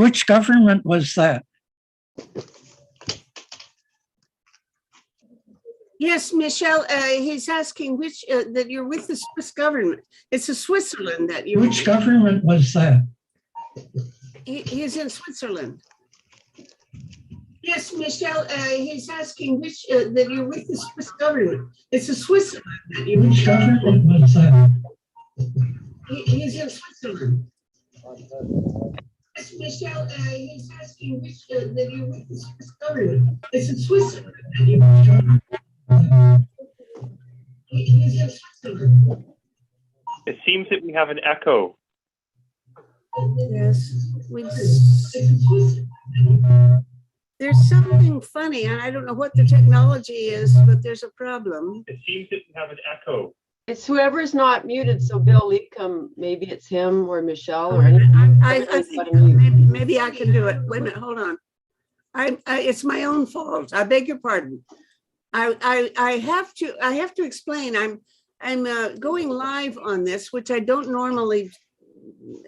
Which government was that? Yes, Michelle, he's asking which, that you're with the Swiss government. It's a Switzerland that you're. Which government was that? He's in Switzerland. Yes, Michelle, he's asking which, that you're with the Swiss government. It's a Switzerland that you're. Which government was that? He's in Switzerland. Yes, Michelle, he's asking which, that you're with the Swiss government. It's a Switzerland that you're. He's in Switzerland. It seems that we have an echo. Yes, there's something funny, and I don't know what the technology is, but there's a problem. It seems that we have an echo. It's whoever's not muted. So Bill Leacom, maybe it's him or Michelle or I think maybe I can do it. Wait a minute, hold on. It's my own fault. I beg your pardon. I have to explain. I'm going live on this, which I don't normally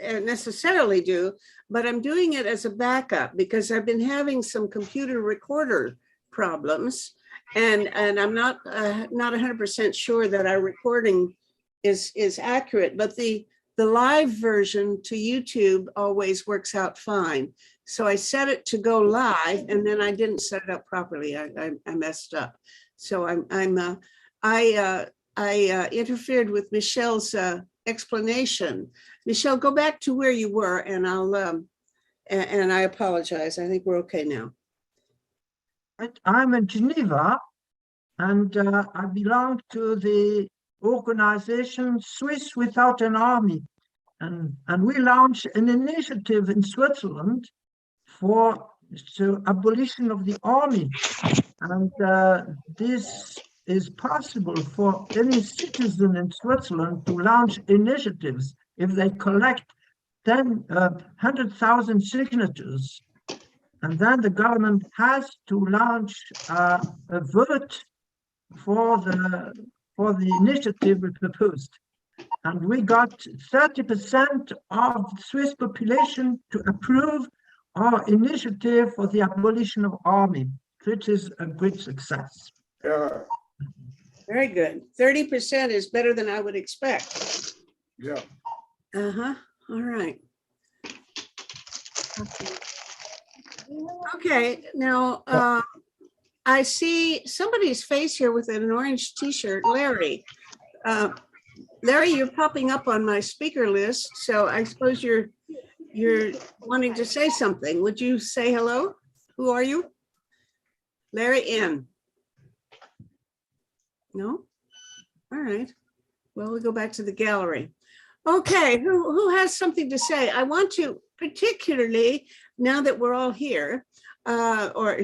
necessarily do, but I'm doing it as a backup because I've been having some computer recorder problems, and I'm not 100% sure that our recording is accurate. But the live version to YouTube always works out fine. So I set it to go live, and then I didn't set it up properly. I messed up. So I interfered with Michelle's explanation. Michelle, go back to where you were, and I'll and I apologize. I think we're okay now. I'm in Geneva, and I belong to the organization Swiss Without an Army, and we launched an initiative in Switzerland for the abolition of the army, and this is possible for any citizen in Switzerland to launch initiatives if they collect 100,000 signatures. And then the government has to launch a vote for the initiative we proposed. And we got 30% of the Swiss population to approve our initiative for the abolition of army, which is a great success. Yeah. Very good. 30% is better than I would expect. Yeah. Uh-huh. All right. Okay. Now, I see somebody's face here with an orange t-shirt. Larry. Larry, you're popping up on my speaker list, so I suppose you're wanting to say something. Would you say hello? Who are you? Larry N. No? All right. Well, we'll go back to the gallery. Okay, who has something to say? I want to, particularly now that we're all here, or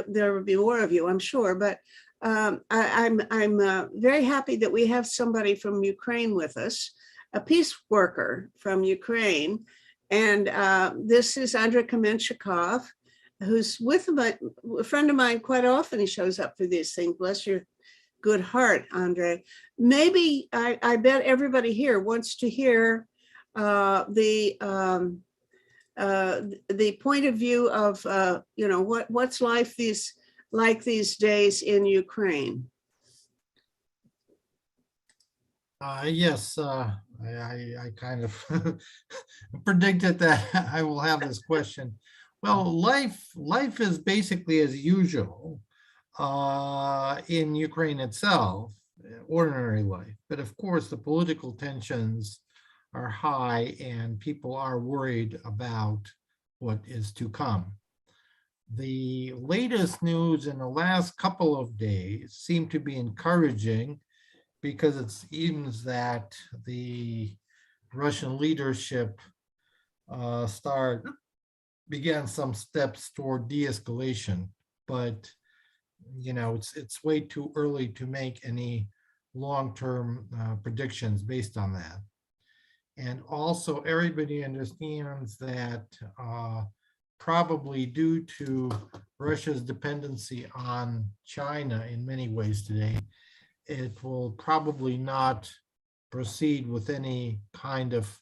there will be more of you, I'm sure, but I'm very happy that we have somebody from Ukraine with us, a peace worker from Ukraine. And this is Andrei Kamenchikov, who's with a friend of mine quite often. He shows up for these things. Bless your good heart, Andrei. Maybe I bet everybody here wants to hear the point of view of what's life like these days in Ukraine. Yes, I kind of predicted that I will have this question. Well, life is basically as usual in Ukraine itself, ordinary life. But of course, the political tensions are high and people are worried about what is to come. The latest news in the last couple of days seem to be encouraging, because it seems that the Russian leadership began some steps toward de-escalation, but it's way too early to make any long-term predictions based on that. And also, everybody understands that probably due to Russia's dependency on China in many ways today, it will probably not proceed with any kind of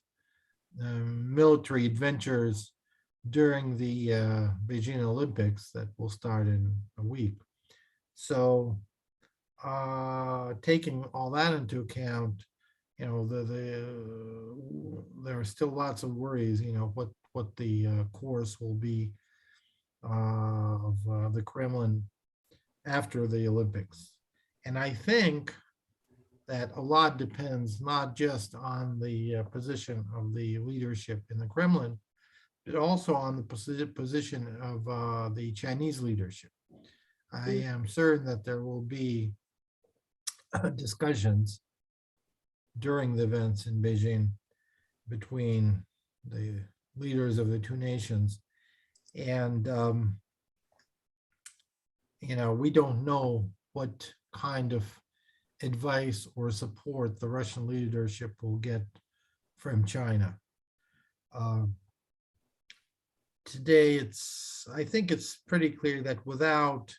military adventures during the Beijing Olympics that will start in a week. So taking all that into account, you know, there are still lots of worries, you know, what the course will be of the Kremlin after the Olympics. And I think that a lot depends not just on the position of the leadership in the Kremlin, but also on the position of the Chinese leadership. I am certain that there will be discussions during the events in Beijing between the leaders of the two nations. And, you know, we don't know what kind of advice or support the Russian leadership will get from China. Today, I think it's pretty clear that without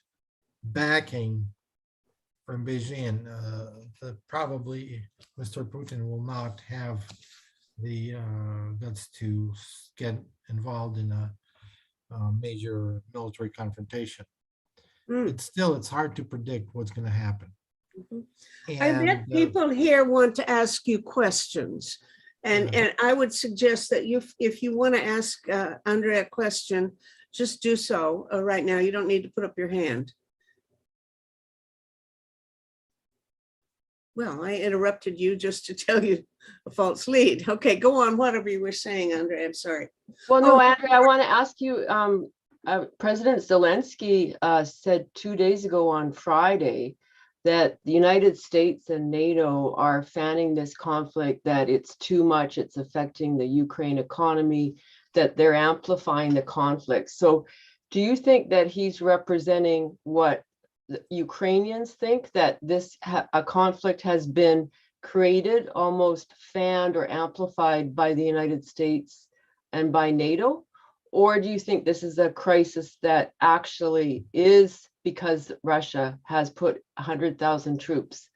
backing from Beijing, probably Mr. Putin will not have the guts to get involved in a major military confrontation. But still, it's hard to predict what's going to happen. I bet people here want to ask you questions. And I would suggest that if you want to ask Andre a question, just do so right now. You don't need to put up your hand. Well, I interrupted you just to tell you a false lead. Okay, go on, whatever you were saying, Andre, I'm sorry. Well, no, Andrea, I want to ask you, President Zelensky said 2 days ago on Friday that the United States and NATO are fanning this conflict, that it's too much, it's affecting the Ukraine economy, that they're amplifying the conflict. So do you think that he's representing what the Ukrainians think, that this a conflict has been created, almost fanned or amplified by the United States and by NATO? Or do you think this is a crisis that actually is because Russia has put 100,000 troops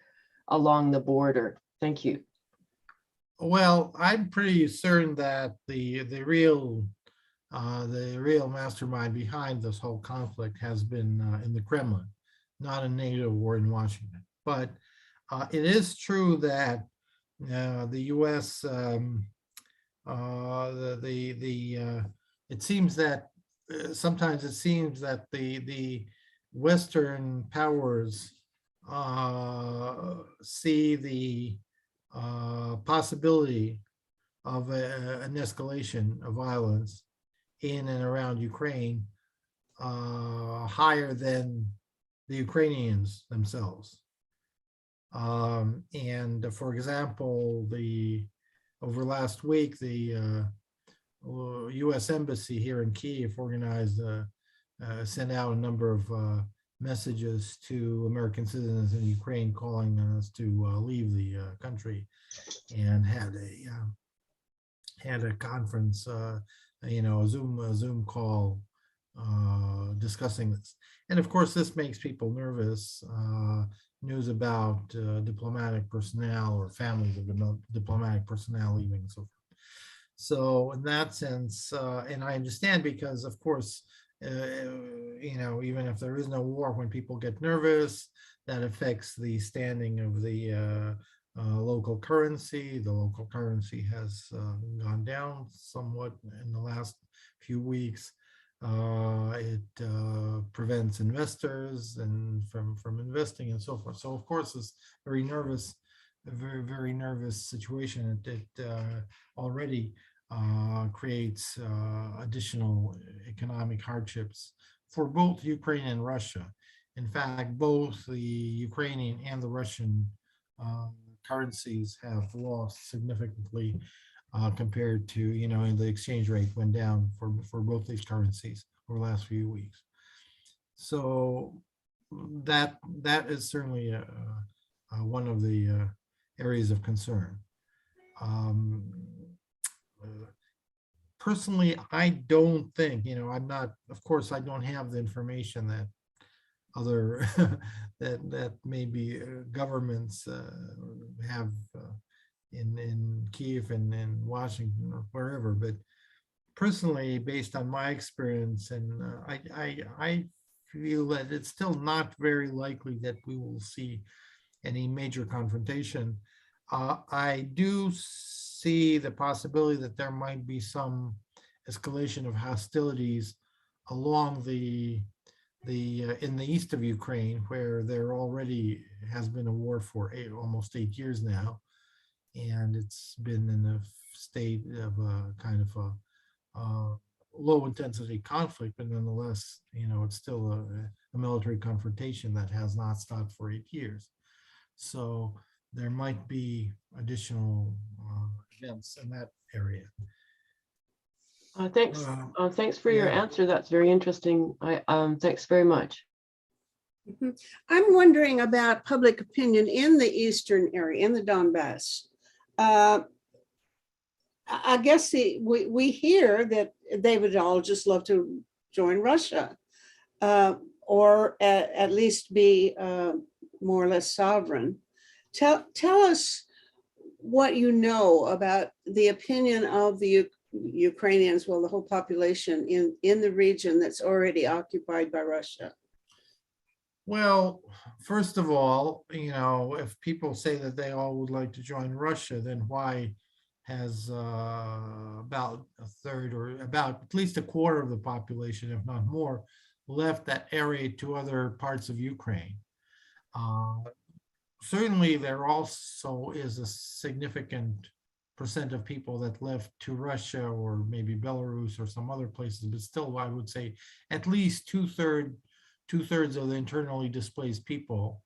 along the border? Thank you. Well, I'm pretty certain that the real mastermind behind this whole conflict has been in the Kremlin, not in NATO or in Washington. But it is true that the U.S. It seems that sometimes it seems that the Western powers see the possibility of an escalation of violence in and around Ukraine higher than the Ukrainians themselves. And for example, over last week, the U.S. Embassy here in Kyiv organized, sent out a number of messages to American citizens in Ukraine calling on us to leave the country, and had a conference, a Zoom call discussing this. And of course, this makes people nervous. News about diplomatic personnel or families of diplomatic personnel leaving and so forth. So in that sense, and I understand, because of course, even if there is no war, when people get nervous, that affects the standing of the local currency. The local currency has gone down somewhat in the last few weeks. It prevents investors and from investing and so forth. So of course, it's very nervous, a very, very nervous situation. It already creates additional economic hardships for both Ukraine and Russia. In fact, both the Ukrainian and the Russian currencies have lost significantly compared to, and the exchange rate went down for both these currencies over the last few weeks. So that is certainly one of the areas of concern. Personally, I don't think, I'm not, of course, I don't have the information that other that maybe governments have in Kyiv and in Washington or wherever, but personally, based on my experience, and I feel that it's still not very likely that we will see any major confrontation. I do see the possibility that there might be some escalation of hostilities along in the east of Ukraine, where there already has been a war for almost 8 years now, and it's been in a state of a kind of a low intensity conflict, but nonetheless, it's still a military confrontation that has not stopped for 8 years. So there might be additional events in that area. Thanks. Thanks for your yeah. answer. That's very interesting. Thanks very much. I'm wondering about public opinion in the eastern area, in the Donbass. I guess we hear that they would all just love to join Russia, or at least be more or less sovereign. Tell us what you know about the opinion of the Ukrainians, well, the whole population in the region that's already occupied by Russia. Well, first of all, if people say that they all would like to join Russia, then why has about a third, or about at least a quarter of the population, if not more, left that area to other parts of Ukraine? Certainly, there also is a significant percent of people that left to Russia or maybe Belarus or some other places, but still, I would say at least two-thirds of the internally displaced people,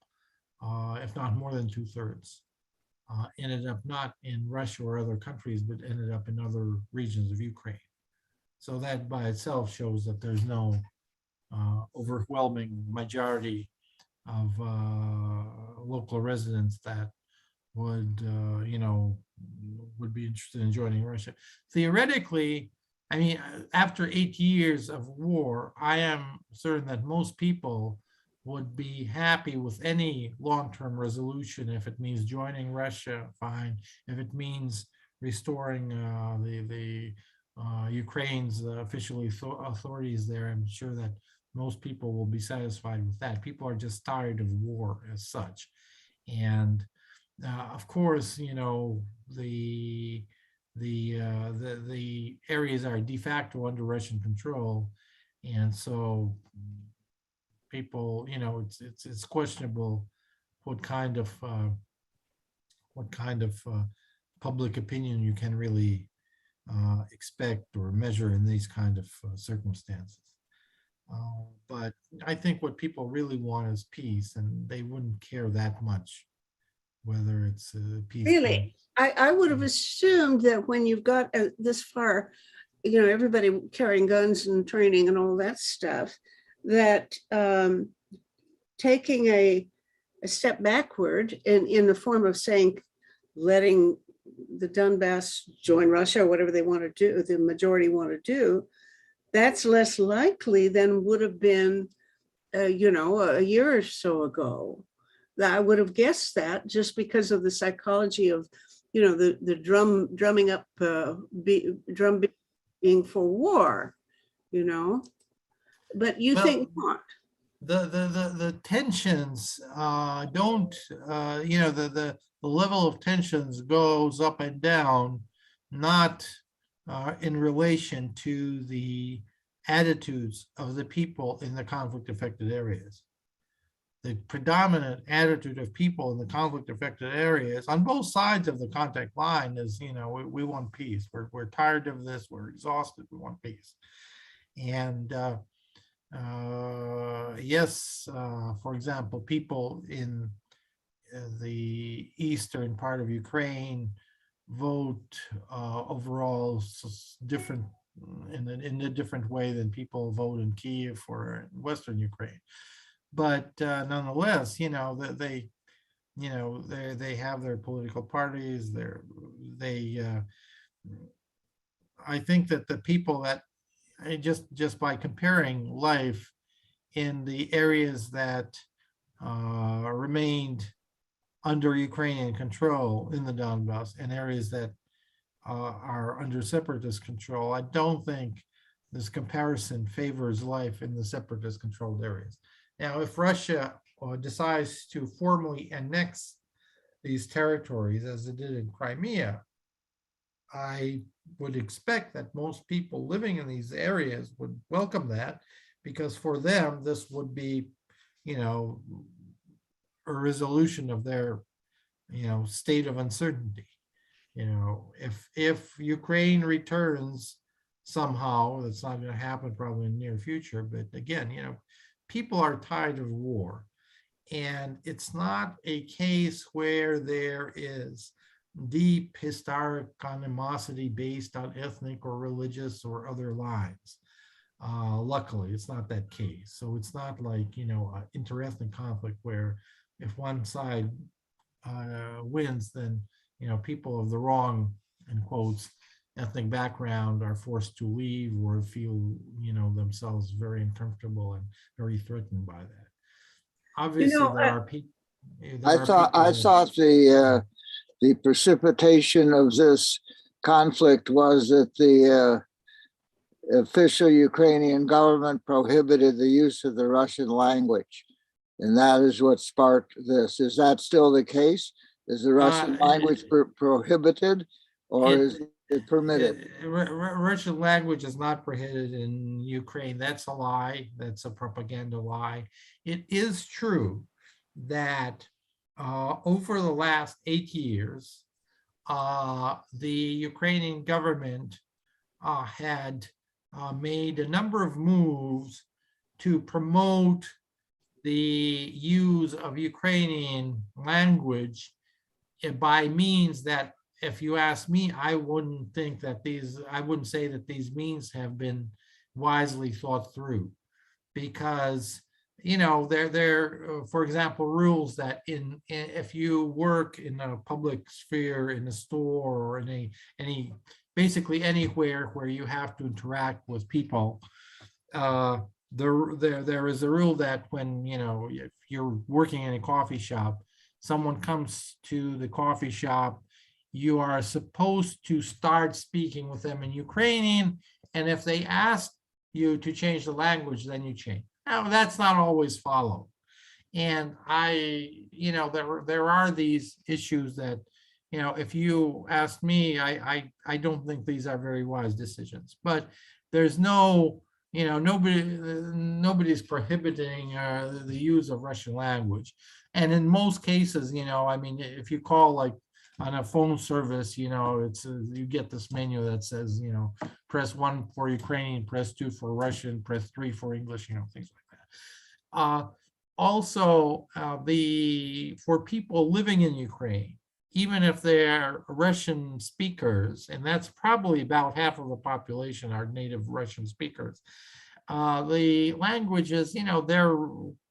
if not more than two-thirds, ended up not in Russia or other countries, but ended up in other regions of Ukraine. So that by itself shows that there's no overwhelming majority of local residents that would be interested in joining Russia. Theoretically, I mean, after 8 years of war, I am certain that most people would be happy with any long-term resolution. If it means joining Russia, fine. If it means restoring the Ukraine's official authorities there, I'm sure that most people will be satisfied with that. People are just tired of war as such. And of course, the areas are de facto under Russian control, and so people, it's questionable what kind of public opinion you can really expect or measure in these kind of circumstances. But I think what people really want is peace, and they wouldn't care that much whether it's peace. Really? I would have assumed that when you've got this far, everybody carrying guns and training and all that stuff, that taking a step backward in the form of letting the Donbass join Russia or whatever they want to do, the majority want to do, that's less likely than would have been, a year or so ago. I would have guessed that just because of the psychology of, the drumming up, drum being for war, but you think not. The tensions don't, the level of tensions goes up and down, not in relation to the attitudes of the people in the conflict affected areas. The predominant attitude of people in the conflict affected areas on both sides of the contact line is, we want peace. We're tired of this. We're exhausted. We want peace. And yes, for example, people in the eastern part of Ukraine vote overall different in a different way than people vote in Kiev or in Western Ukraine. But nonetheless, they have their political parties. I think that the people that just by comparing life in the areas that remained under Ukrainian control in the Donbass and areas that are under separatist control, I don't think this comparison favors life in the separatist controlled areas. Now, if Russia decides to formally annex these territories as it did in Crimea, I would expect that most people living in these areas would welcome that, because for them, this would be, a resolution of their, state of uncertainty. If Ukraine returns somehow, that's not going to happen probably in the near future, but again, people are tired of war. And it's not a case where there is deep historic animosity based on ethnic or religious or other lines. Luckily, it's not that case. So it's not like, an interethnic conflict where if one side wins, then, people of the wrong, in quotes, ethnic background are forced to leave or feel, themselves very uncomfortable and very threatened by that. Obviously, there are people. I thought the precipitation of this conflict was that the official Ukrainian government prohibited the use of the Russian language. And that is what sparked this. Is that still the case? Is the Russian language prohibited, or is it permitted? Russian language is not prohibited in Ukraine. That's a lie. That's a propaganda lie. It is true that over the last 8 years, the Ukrainian government had made a number of moves to promote the use of Ukrainian language by means that, if you ask me, I wouldn't say that these means have been wisely thought through, because there, for example, rules that if you work in a public sphere, in a store, or in basically anywhere where you have to interact with people, there is a rule that when if you're working in a coffee shop, someone comes to the coffee shop, you are supposed to start speaking with them in Ukrainian, and if they ask you to change the language, then you change. Now, that's not always followed. And there are these issues that, if you ask me, I don't think these are very wise decisions. But there's no, nobody's prohibiting the use of Russian language. And in most cases, if you call like on a phone service, it's you get this menu that says, press 1 for Ukrainian, press 2 for Russian, press 3 for English, things like that. Also, for people living in Ukraine, even if they're Russian speakers, and that's probably about half of the population are native Russian speakers, the languages, they're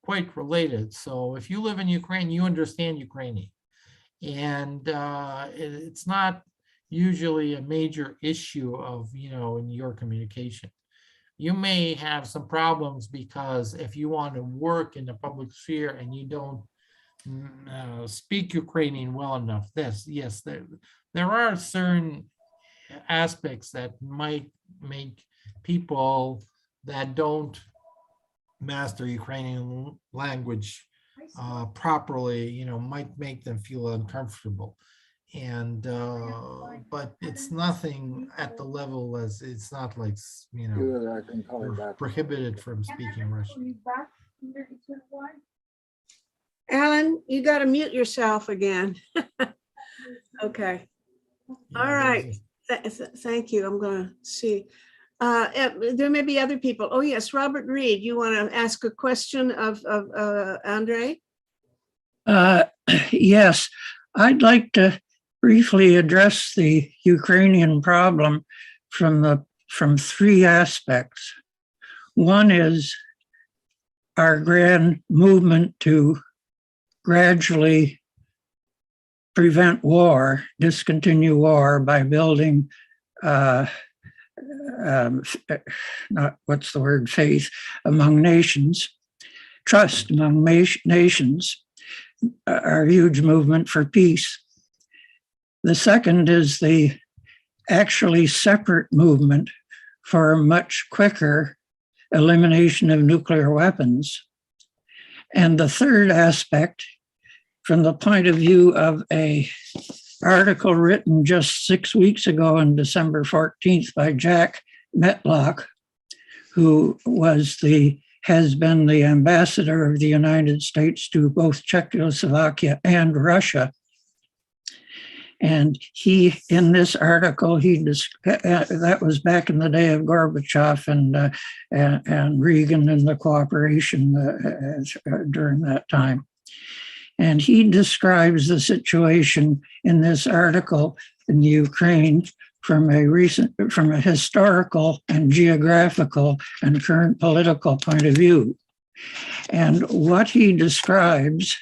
quite related. So if you live in Ukraine, you understand Ukrainian. And it's not usually a major issue of, in your communication. You may have some problems because if you want to work in the public sphere and you don't speak Ukrainian well enough, yes, there are certain aspects that might make people that don't master Ukrainian language properly, might make them feel uncomfortable. And but it's nothing at the level as it's not like prohibited from speaking Russian. Alan, you got to mute yourself again. Okay. All right. Thank you. I'm going to see. There may be other people. Oh, yes. Robert Reed, you want to ask a question of Andre? Yes, I'd like to briefly address the Ukrainian problem from 3 aspects. One is our grand movement to gradually prevent war, discontinue war by building faith among nations, trust among nations, our huge movement for peace. The second is the actually separate movement for a much quicker elimination of nuclear weapons. And the third aspect, from the point of view of an article written just 6 weeks ago on December 14th by Jack Metlock, who has been the ambassador of the United States to both Czechoslovakia and Russia. And in this article, that was back in the day of Gorbachev and Reagan and the cooperation during that time. And he describes the situation in this article in Ukraine from a historical and geographical and current political point of view. And what he describes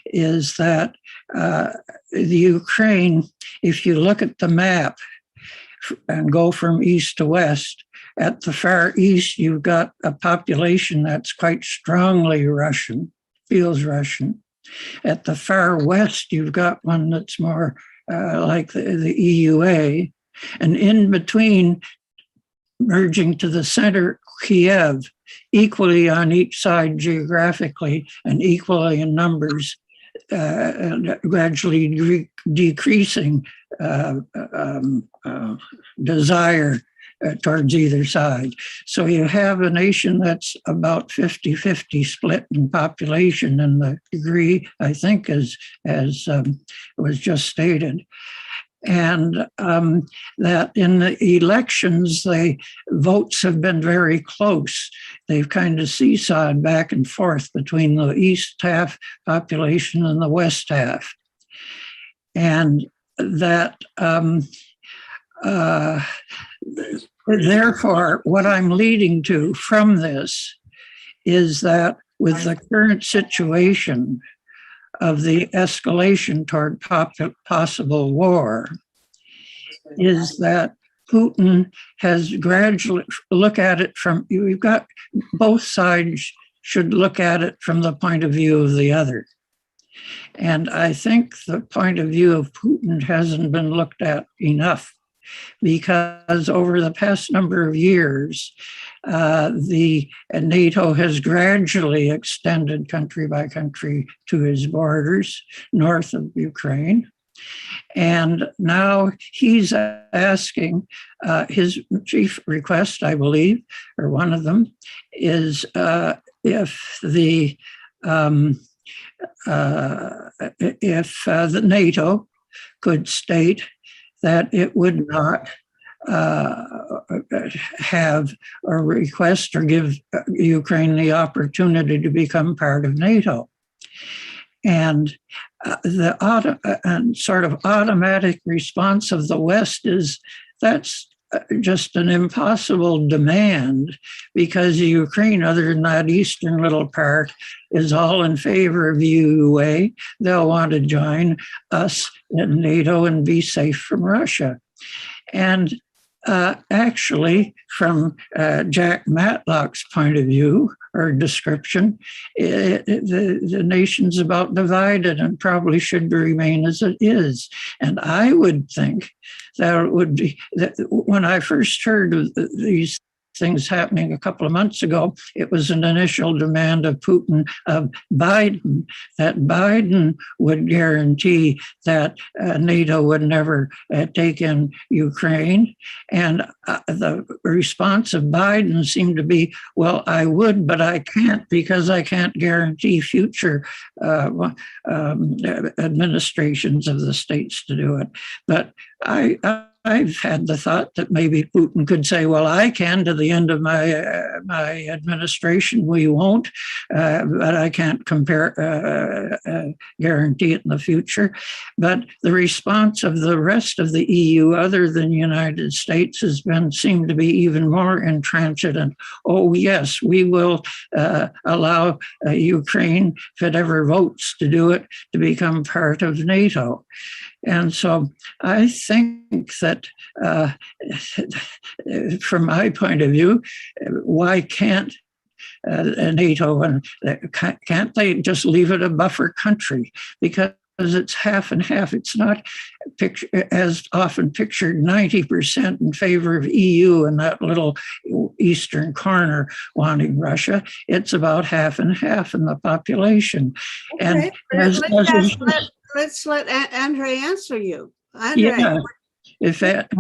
is that the Ukraine, if you look at the map and go from east to west, at the far east, you've got a population that's quite strongly Russian, feels Russian. At the far west, you've got one that's more like the EUA. And in between, merging to the center, Kiev, equally on each side geographically and equally in numbers, gradually decreasing desire towards either side. So you have a nation that's about 50-50 split in population, and the degree, I think, as was just stated. And that in the elections, votes have been very close. They've kind of seesawed back and forth between the east half population and the west half. And that therefore, what I'm leading to from this is that with the current situation of the escalation toward possible war, is that Putin has gradually look at it from, you've got both sides should look at it from the point of view of the other. And I think the point of view of Putin hasn't been looked at enough, because over the past number of years, the NATO has gradually extended country by country to his borders north of Ukraine. And now he's asking, his chief request, I believe, or one of them, is if the NATO could state that it would not have a request or give Ukraine the opportunity to become part of NATO. And the sort of automatic response of the West is that's just an impossible demand, because Ukraine, other than that eastern little part, is all in favor of UUA. They'll want to join us in NATO and be safe from Russia. And actually, from Jack Matlock's point of view or description, the nation's about divided and probably should remain as it is. And I would think that it would be, that when I first heard of these things happening a couple of months ago, it was an initial demand of Putin, of Biden, that Biden would guarantee that NATO would never take in Ukraine. And the response of Biden seemed to be, well, I would, but I can't, because I can't guarantee future administrations of the states to do it. But I've had the thought that maybe Putin could say, well, I can to the end of my administration, we won't, but I can't guarantee it in the future. But the response of the rest of the EU, other than the United States, seemed to be even more intransigent. Oh, yes, we will allow Ukraine, if it ever votes to do it, to become part of NATO. And so I think that from my point of view, why can't NATO, and can't they just leave it a buffer country? Because it's half and half. It's not as often pictured 90% in favor of EU in that little eastern corner wanting Russia. It's about half and half in the population. Okay, And let's let Andre answer you. Andre. yeah, if that,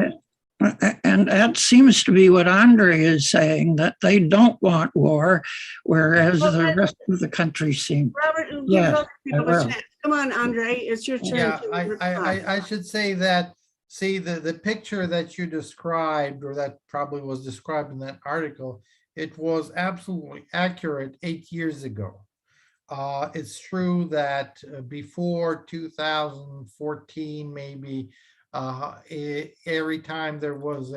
and that seems to be what Andre is saying, that they don't want war, whereas the rest of the country seem. Robert, give Yes, other people I a will. chance. Come on, Andre, it's your turn. Yeah, to I respond. should say that, see, the picture that you described, or that probably was described in that article, it was absolutely accurate 8 years ago. It's true that before 2014, maybe, every time there was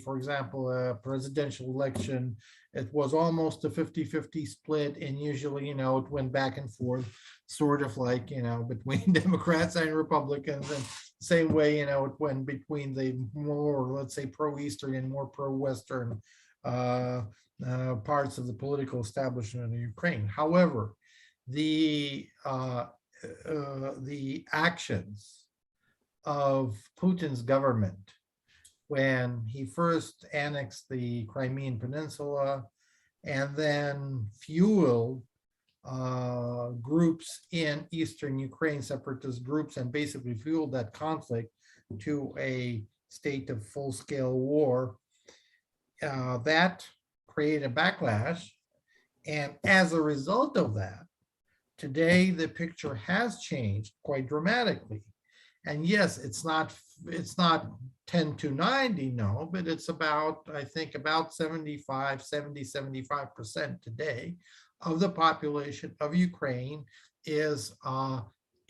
for example, a presidential election, it was almost a 50-50 split, and usually, it went back and forth, sort of like, between Democrats and Republicans, and same way, it went between the more, let's say, pro-Eastern and more pro-Western parts of the political establishment of Ukraine. However, the actions of Putin's government when he first annexed the Crimean Peninsula and then fueled groups in Eastern Ukraine, separatist groups, and basically fueled that conflict to a state of full-scale war, that created a backlash. And as a result of that, today the picture has changed quite dramatically. And yes, it's not 10-90, no, but it's about, I think, about 75% today of the population of Ukraine is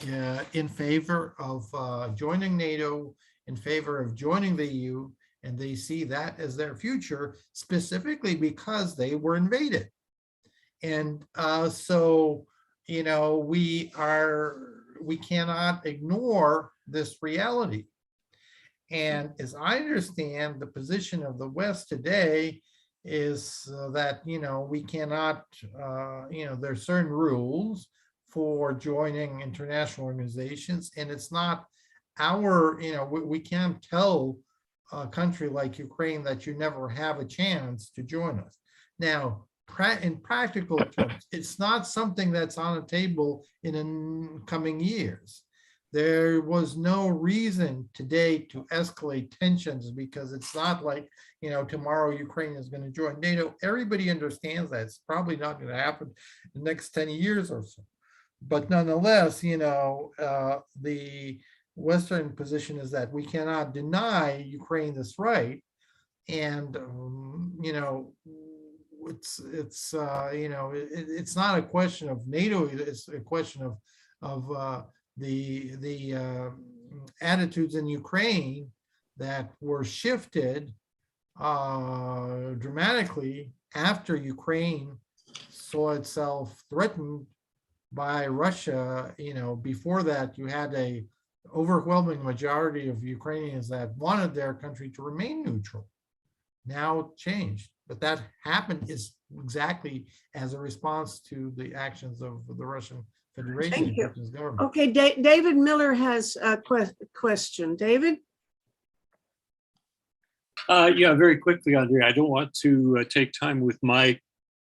in favor of joining NATO, in favor of joining the EU, and they see that as their future, specifically because they were invaded. And so, we cannot ignore this reality. And as I understand, the position of the West today is that, we cannot, there's certain rules for joining international organizations, and it's not our, we can't tell a country like Ukraine that you never have a chance to join us. Now, in practical terms, it's not something that's on the table in coming years. There was no reason today to escalate tensions, because it's not like, tomorrow Ukraine is going to join NATO. Everybody understands that it's probably not going to happen in the next 10 years or so. But nonetheless, the Western position is that we cannot deny Ukraine this right. And, it's not a question of NATO, it's a question of the attitudes in Ukraine that were shifted dramatically after Ukraine saw itself threatened by Russia. Before that, you had a overwhelming majority of Ukrainians that wanted their country to remain neutral. Now it changed, but that happened is exactly as a response to the actions of the Russian Federation. Thank you. Government. Okay, David Miller has a question. David? Yeah, very quickly, Andre. I don't want to take time with my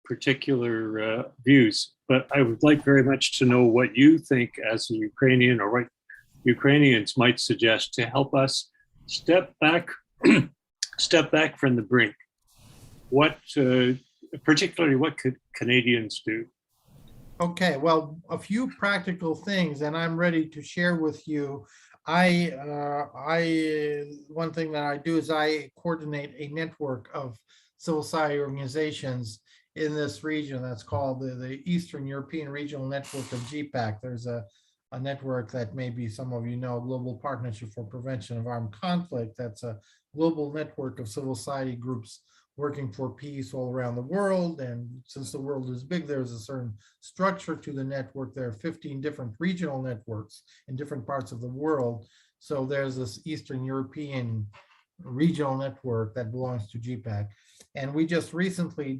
particular views, but I would like very much to know what you think as a Ukrainian, or what Ukrainians might suggest to help us step back from the brink. What, particularly, what could Canadians do? Okay, well, a few practical things, and I'm ready to share with you. One thing that I do is I coordinate a network of civil society organizations in this region that's called the Eastern European Regional Network of GPAC. There's a network that maybe some of you know, Global Partnership for Prevention of Armed Conflict. That's a global network of civil society groups working for peace all around the world. And since the world is big, there's a certain structure to the network. There are 15 different regional networks in different parts of the world. So there's this Eastern European regional network that belongs to GPAC. And we just recently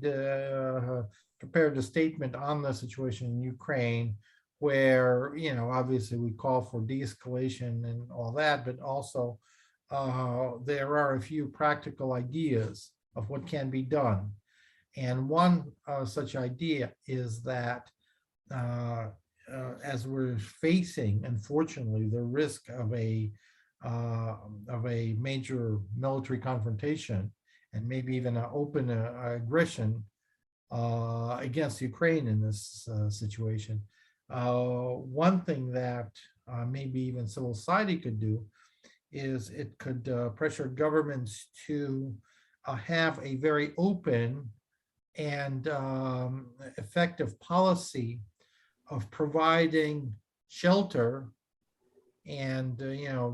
prepared a statement on the situation in Ukraine, where, obviously we call for de-escalation and all that, but also there are a few practical ideas of what can be done. And one such idea is that as we're facing, unfortunately, the risk of a major military confrontation and maybe even an open aggression against Ukraine in this situation, one thing that maybe even civil society could do is it could pressure governments to have a very open and effective policy of providing shelter and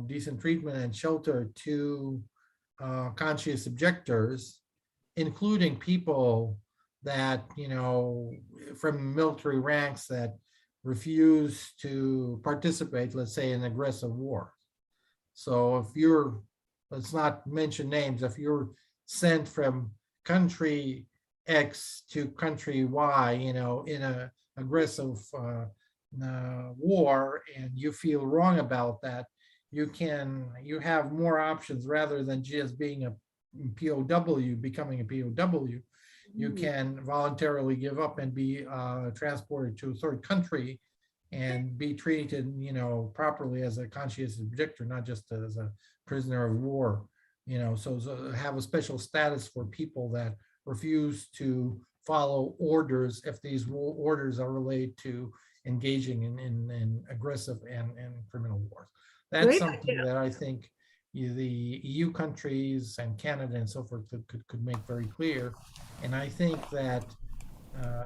decent treatment and shelter to conscious objectors, including people that from military ranks that refuse to participate, let's say, in aggressive war. So if you're, let's not mention names, if you're sent from country X to country Y, in a aggressive war, and you feel wrong about that, you have more options rather than just being a POW, becoming a POW. You can voluntarily give up and be transported to a third country and be treated, properly as a conscientious objector, not just as a prisoner of war. So have a special status for people that refuse to follow orders if these orders are related to engaging in aggressive and criminal wars. That's Great something idea. that I think the EU countries and Canada and so forth could make very clear. And I think that,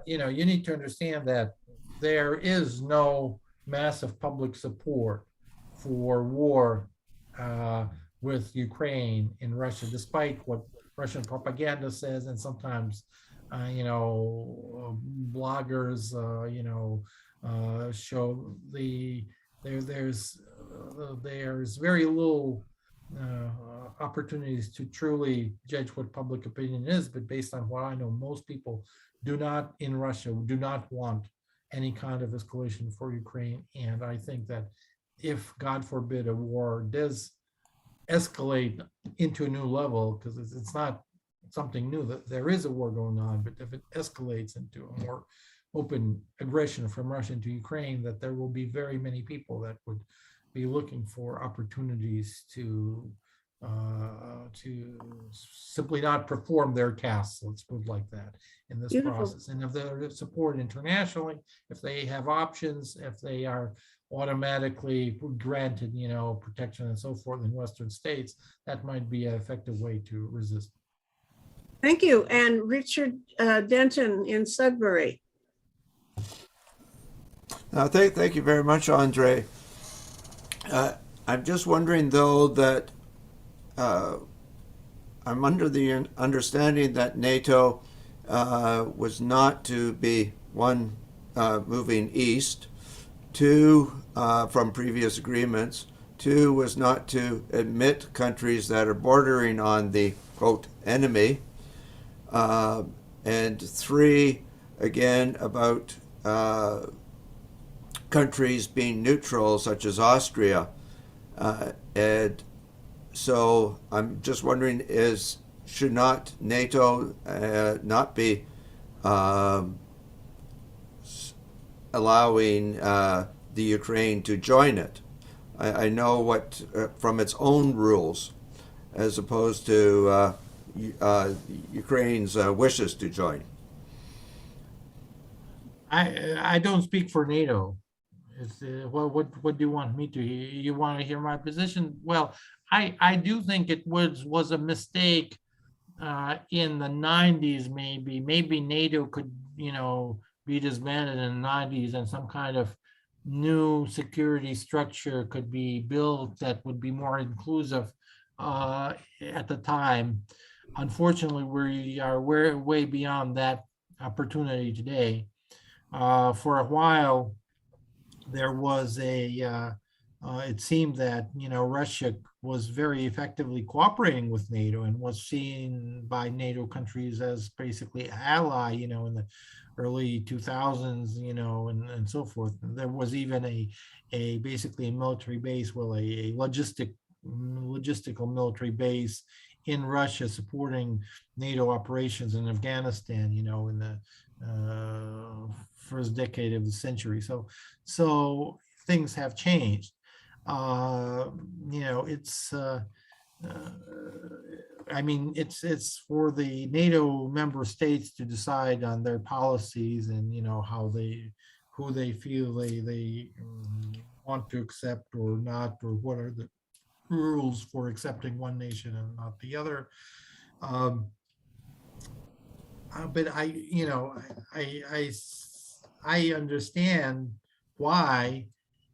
you need to understand that there is no massive public support for war with Ukraine in Russia, despite what Russian propaganda says, and sometimes, bloggers, show there's very little opportunities to truly judge what public opinion is. But based on what I know, most people in Russia do not want any kind of escalation for Ukraine. And I think that if, God forbid, a war does escalate into a new level, because it's not something new that there is a war going on, but if it escalates into a more open aggression from Russia into Ukraine, that there will be very many people that would be looking for opportunities to simply not perform their tasks, let's put it like that, in this Beautiful. process. And if they're supported internationally, if they have options, if they are automatically granted, protection and so forth in Western states, that might be an effective way to resist. Thank you. And Richard Denton in Sudbury. Thank you very much, Andre. I'm just wondering, though, that I'm under the understanding that NATO was not to be, one, moving east, two, from previous agreements, two, was not to admit countries that are bordering on the, quote, enemy, and three, again, about countries being neutral, such as Austria. And so I'm just wondering, should not NATO not be allowing the Ukraine to join it? I know what from its own rules, as opposed to Ukraine's wishes to join. I don't speak for NATO. What do you want me to hear? You want to hear my position? Well, I do think it was a mistake in the 90s. Maybe NATO could be disbanded in the 90s, and some kind of new security structure could be built that would be more inclusive at the time. Unfortunately, we are way beyond that opportunity today. For a while, there was a it seemed that, Russia was very effectively cooperating with NATO and was seen by NATO countries as basically ally, in the early 2000s, and so forth. And there was even a basically a military base, well, a logistical military base in Russia supporting NATO operations in Afghanistan, in the first decade of the century. So things have changed. It's it's for the NATO member states to decide on their policies and who they feel they want to accept or not, or what are the rules for accepting one nation and not the other. But I understand why.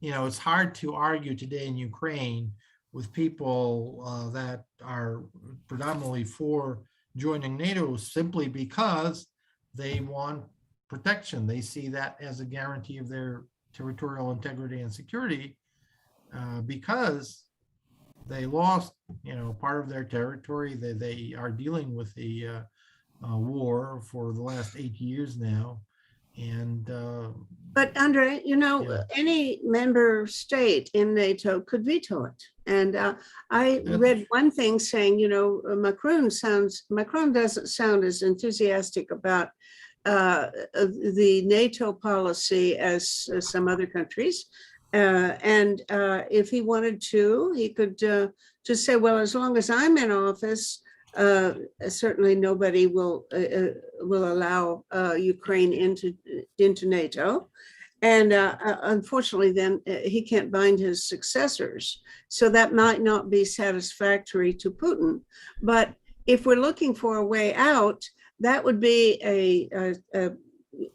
It's hard to argue today in Ukraine with people that are predominantly for joining NATO simply because they want protection. They see that as a guarantee of their territorial integrity and security, because they lost, part of their territory. They are dealing with a war for the last 8 years now. And But Andre, Yeah. any member state in NATO could veto it. And I Yeah. read one thing saying, Macron doesn't sound as enthusiastic about the NATO policy as some other countries. And if he wanted to, he could just say, well, as long as I'm in office, certainly nobody will allow Ukraine into NATO. And unfortunately, then he can't bind his successors. So that might not be satisfactory to Putin. But if we're looking for a way out, that would be a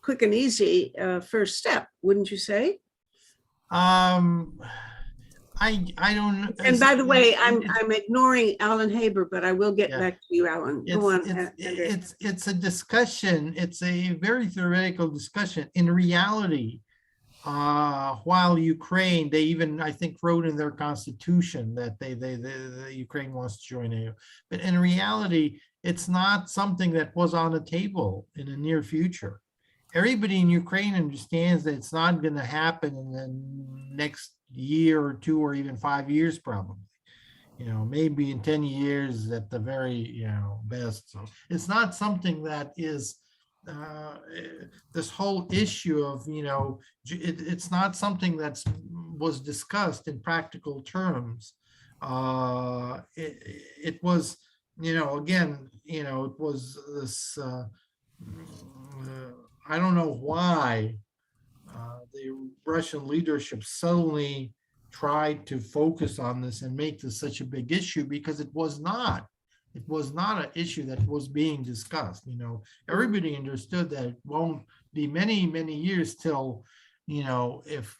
quick and easy first step, wouldn't you say? I don't. And by the way, I'm ignoring Alan Haber, but I will get Yeah. back to you, Alan. Go on. Andre. It's a discussion. It's a very theoretical discussion. In reality, while Ukraine, they even, I think, wrote in their constitution that the Ukraine wants to join NATO. But in reality, it's not something that was on the table in the near future. Everybody in Ukraine understands that it's not going to happen in the next year or two or even 5 years, probably. Maybe in 10 years at the very, best. So it's not something that is this whole issue of, it's not something that was discussed in practical terms. It was, again, it was this, I don't know why the Russian leadership suddenly tried to focus on this and make this such a big issue, because it was not. It was not an issue that was being discussed. Everybody understood that it won't be many, many years till, if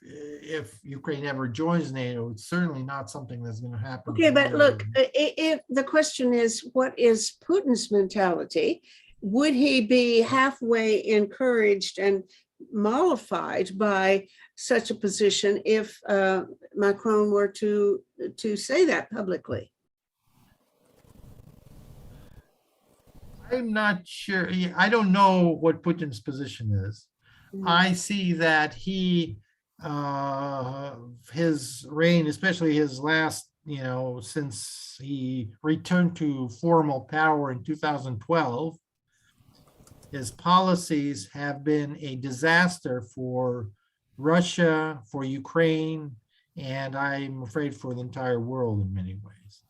Ukraine ever joins NATO, it's certainly not something that's going to happen. Okay, but look, if the question is, what is Putin's mentality? Would he be halfway encouraged and mollified by such a position if Macron were to say that publicly? I'm not sure. I don't know what Putin's position is. I see that he, his reign, especially his last, since he returned to formal power in 2012, his policies have been a disaster for Russia, for Ukraine, and I'm afraid for the entire world in many ways.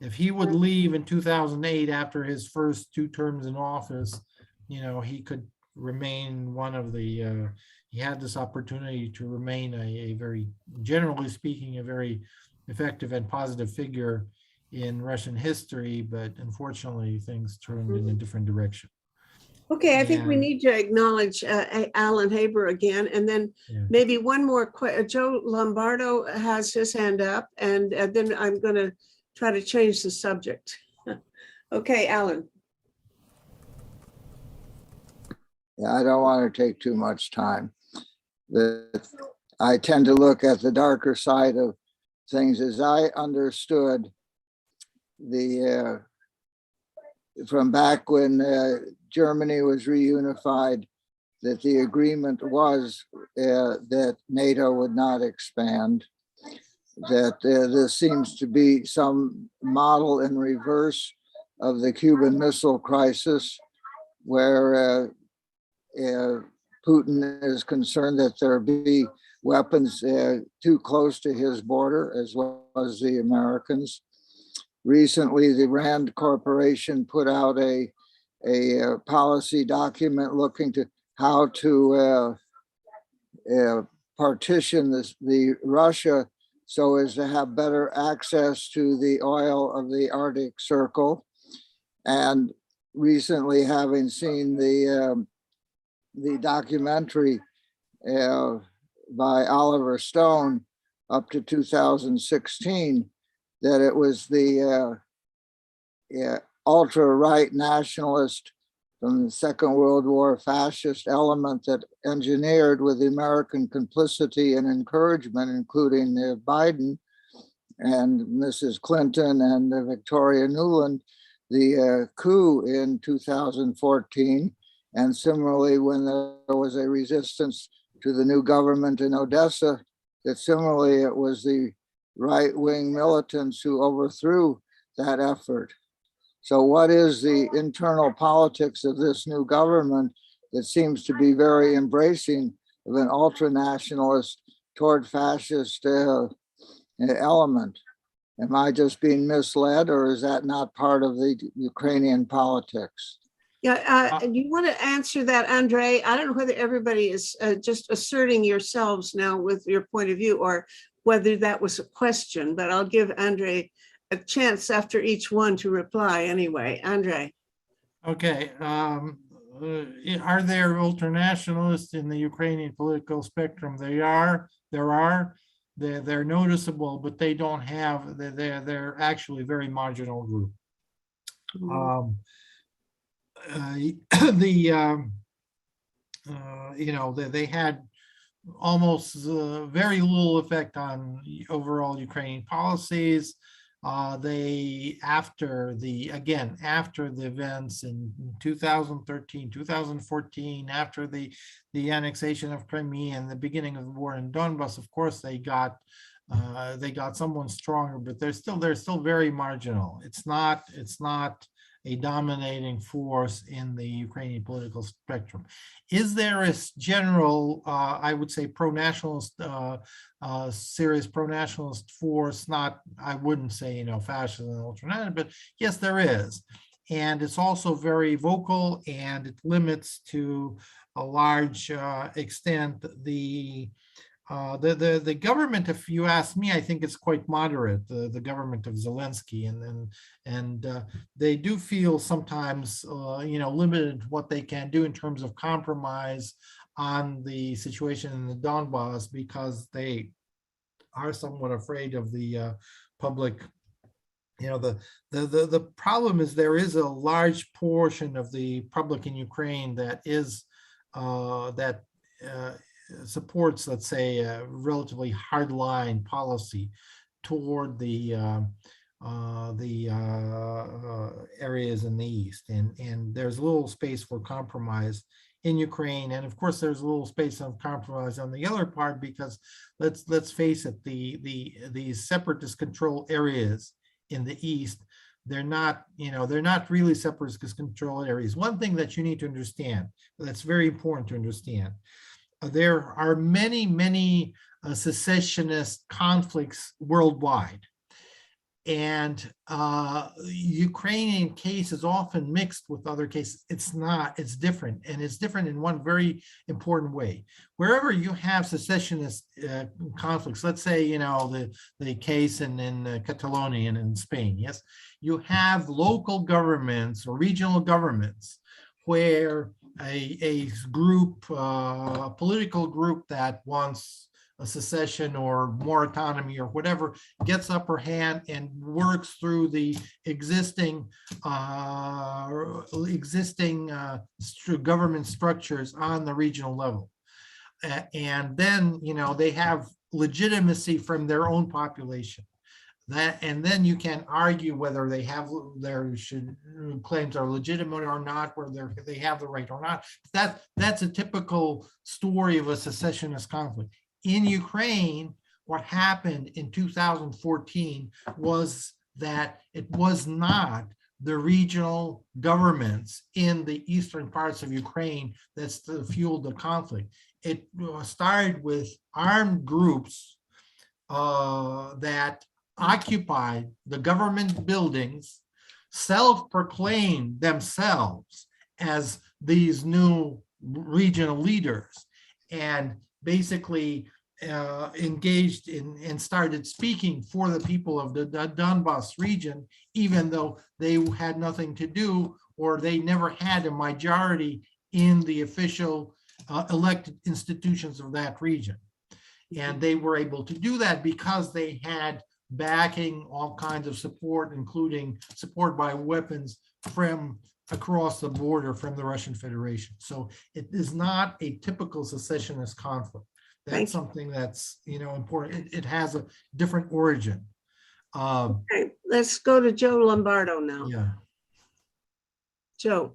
If he would leave in 2008 after his first 2 terms in office, he could remain one of the, he had this opportunity to remain a very, generally speaking, a very effective and positive figure in Russian history, but unfortunately things turned in a different direction. Okay, I think we need to acknowledge Alan Haber again, and then maybe one more. Joe Lombardo has his hand up, and then I'm going to try to change the subject. Okay, Alan. Yeah, I don't want to take too much time. I tend to look at the darker side of things. As I understood, from back when Germany was reunified, that the agreement was that NATO would not expand, that there seems to be some model in reverse of the Cuban Missile Crisis, where Putin is concerned that there be weapons too close to his border, as well as the Americans. Recently, the Rand Corporation put out a policy document looking to how to partition the Russia so as to have better access to the oil of the Arctic Circle. And recently, having seen the documentary by Oliver Stone up to 2016, that it was the ultra-right nationalist from the Second World War fascist element that engineered, with the American complicity and encouragement, including Biden and Mrs. Clinton and Victoria Nuland, the coup in 2014. And similarly, when there was a resistance to the new government in Odessa, that similarly it was the right-wing militants who overthrew that effort. So what is the internal politics of this new government that seems to be very embracing of an ultra-nationalist toward fascist element? Am I just being misled, or is that not part of the Ukrainian politics? Yeah, you want to answer that, Andre? I don't know whether everybody is just asserting yourselves now with your point of view, or whether that was a question, but I'll give Andre a chance after each one to reply anyway. Andre. Okay. Are there ultranationalists in the Ukrainian political spectrum? There are. They're noticeable, but they don't have. They're actually a very marginal group. They had almost very little effect on overall Ukrainian policies. After the events in 2013, 2014, after the annexation of Crimea and the beginning of the war in Donbass, of course they got someone stronger, but they're still very marginal. It's not a dominating force in the Ukrainian political spectrum. Is there a general, I would say, pro-nationalist, serious pro-nationalist force? I wouldn't say, fascist and ultranationalist, but yes, there is. And it's also very vocal, and it limits to a large extent the government. If you ask me, I think it's quite moderate, the government of Zelensky, and they do feel sometimes limited what they can do in terms of compromise on the situation in the Donbass, because they are somewhat afraid of the public. The problem is there is a large portion of the public in Ukraine that is supports, let's say, a relatively hardline policy toward the areas in the east, and there's little space for compromise in Ukraine, and of course there's a little space of compromise on the other part, because let's face it, these separatist control areas in the east, they're not really separatist control areas. One thing that you need to understand, that's very important to understand, there are many secessionist conflicts worldwide, and Ukrainian case is often mixed with other cases. It's not, it's different, and it's different in one very important way. Wherever you have secessionist conflicts, let's say, the case in Catalonia and in Spain, yes, you have local governments or regional governments where a group, a political group that wants a secession or more autonomy or whatever, gets upper hand and works through the existing government structures on the regional level. And then, they have legitimacy from their own population. And then you can argue whether they have their claims are legitimate or not, whether they have the right or not. That's a typical story of a secessionist conflict. In Ukraine, what happened in 2014 was that it was not the regional governments in the eastern parts of Ukraine that fueled the conflict. It started with armed groups that occupied the government buildings, self-proclaimed themselves as these new regional leaders, and basically engaged in and started speaking for the people of the Donbass region, even though they had nothing to do, or they never had a majority in the official elected institutions of that region. And they were able to do that because they had backing, all kinds of support, including support by weapons from across the border from the Russian Federation. So it is not a typical secessionist conflict. That's something that's, important. It has a different origin. Okay, let's go to Joe Lombardo now. Yeah. Joe.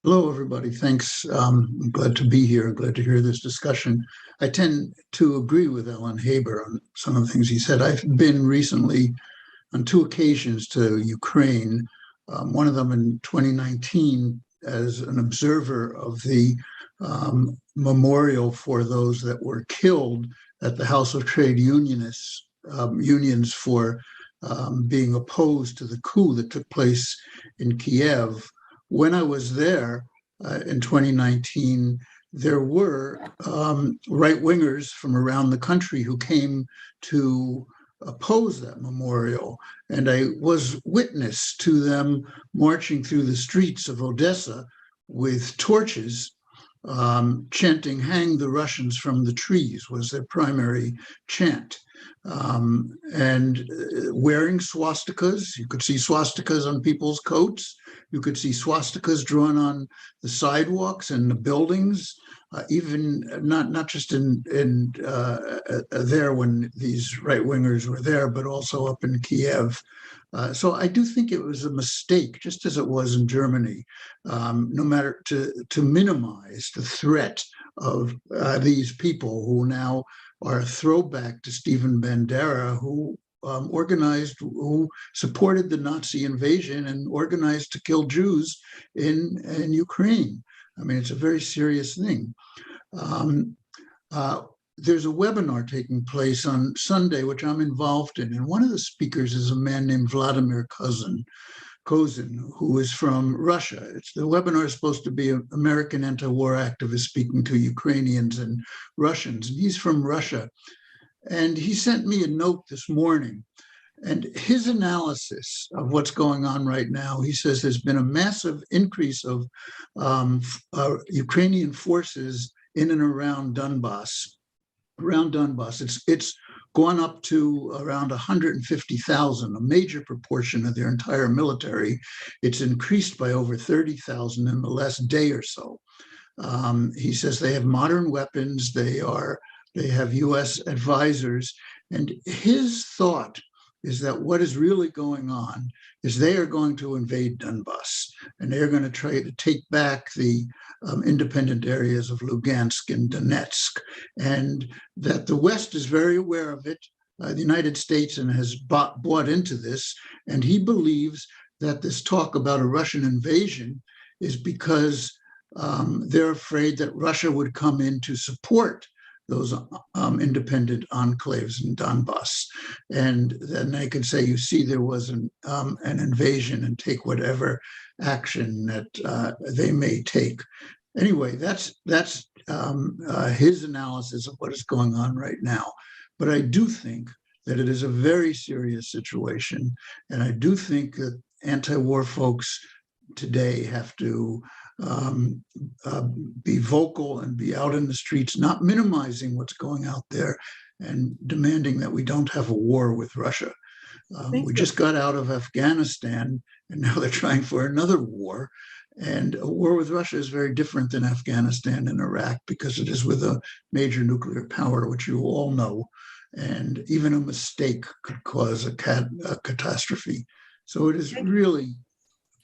Hello, everybody. Thanks. I'm glad to be here. Glad to hear this discussion. I tend to agree with Alan Haber on some of the things he said. I've been recently on 2 occasions to Ukraine, one of them in 2019 as an observer of the memorial for those that were killed at the House of Trade Unionists, unions for being opposed to the coup that took place in Kiev. When I was there in 2019, there were right-wingers from around the country who came to oppose that memorial. And I was witness to them marching through the streets of Odessa with torches, chanting, "Hang the Russians from the trees," was their primary chant. And wearing swastikas. You could see swastikas on people's coats. You could see swastikas drawn on the sidewalks and the buildings, even not just in there when these right-wingers were there, but also up in Kiev. So I do think it was a mistake, just as it was in Germany, no matter to minimize the threat of these people who now are a throwback to Stephen Bandera, who who supported the Nazi invasion and organized to kill Jews in Ukraine. I mean, it's a very serious thing. There's a webinar taking place on Sunday, which I'm involved in. And one of the speakers is a man named Vladimir Kozin, who is from Russia. The webinar is supposed to be an American anti-war activist speaking to Ukrainians and Russians. And he's from Russia. And he sent me a note this morning. And his analysis of what's going on right now, he says there's been a massive increase of Ukrainian forces in and around Donbass. It's gone up to around 150,000, a major proportion of their entire military. It's increased by over 30,000 in the last day or so. He says they have modern weapons. They have US advisors. And his thought is that what is really going on is they are going to invade Donbass, and they're going to try to take back the independent areas of Lugansk and Donetsk, and that the West is very aware of it. The United States and has bought into this, and he believes that this talk about a Russian invasion is because they're afraid that Russia would come in to support those independent enclaves in Donbass. And then they could say, you see, there was an invasion, and take whatever action that they may take. Anyway, that's his analysis of what is going on right now. But I do think that it is a very serious situation. And I do think that anti-war folks today have to be vocal and be out in the streets, not minimizing what's going out there and demanding that we don't have a war with Russia. We just got out of Afghanistan, and now they're trying for another war. And a war with Russia is very different than Afghanistan and Iraq because it is with a major nuclear power, which you all know. And even a mistake could cause a catastrophe. So it is really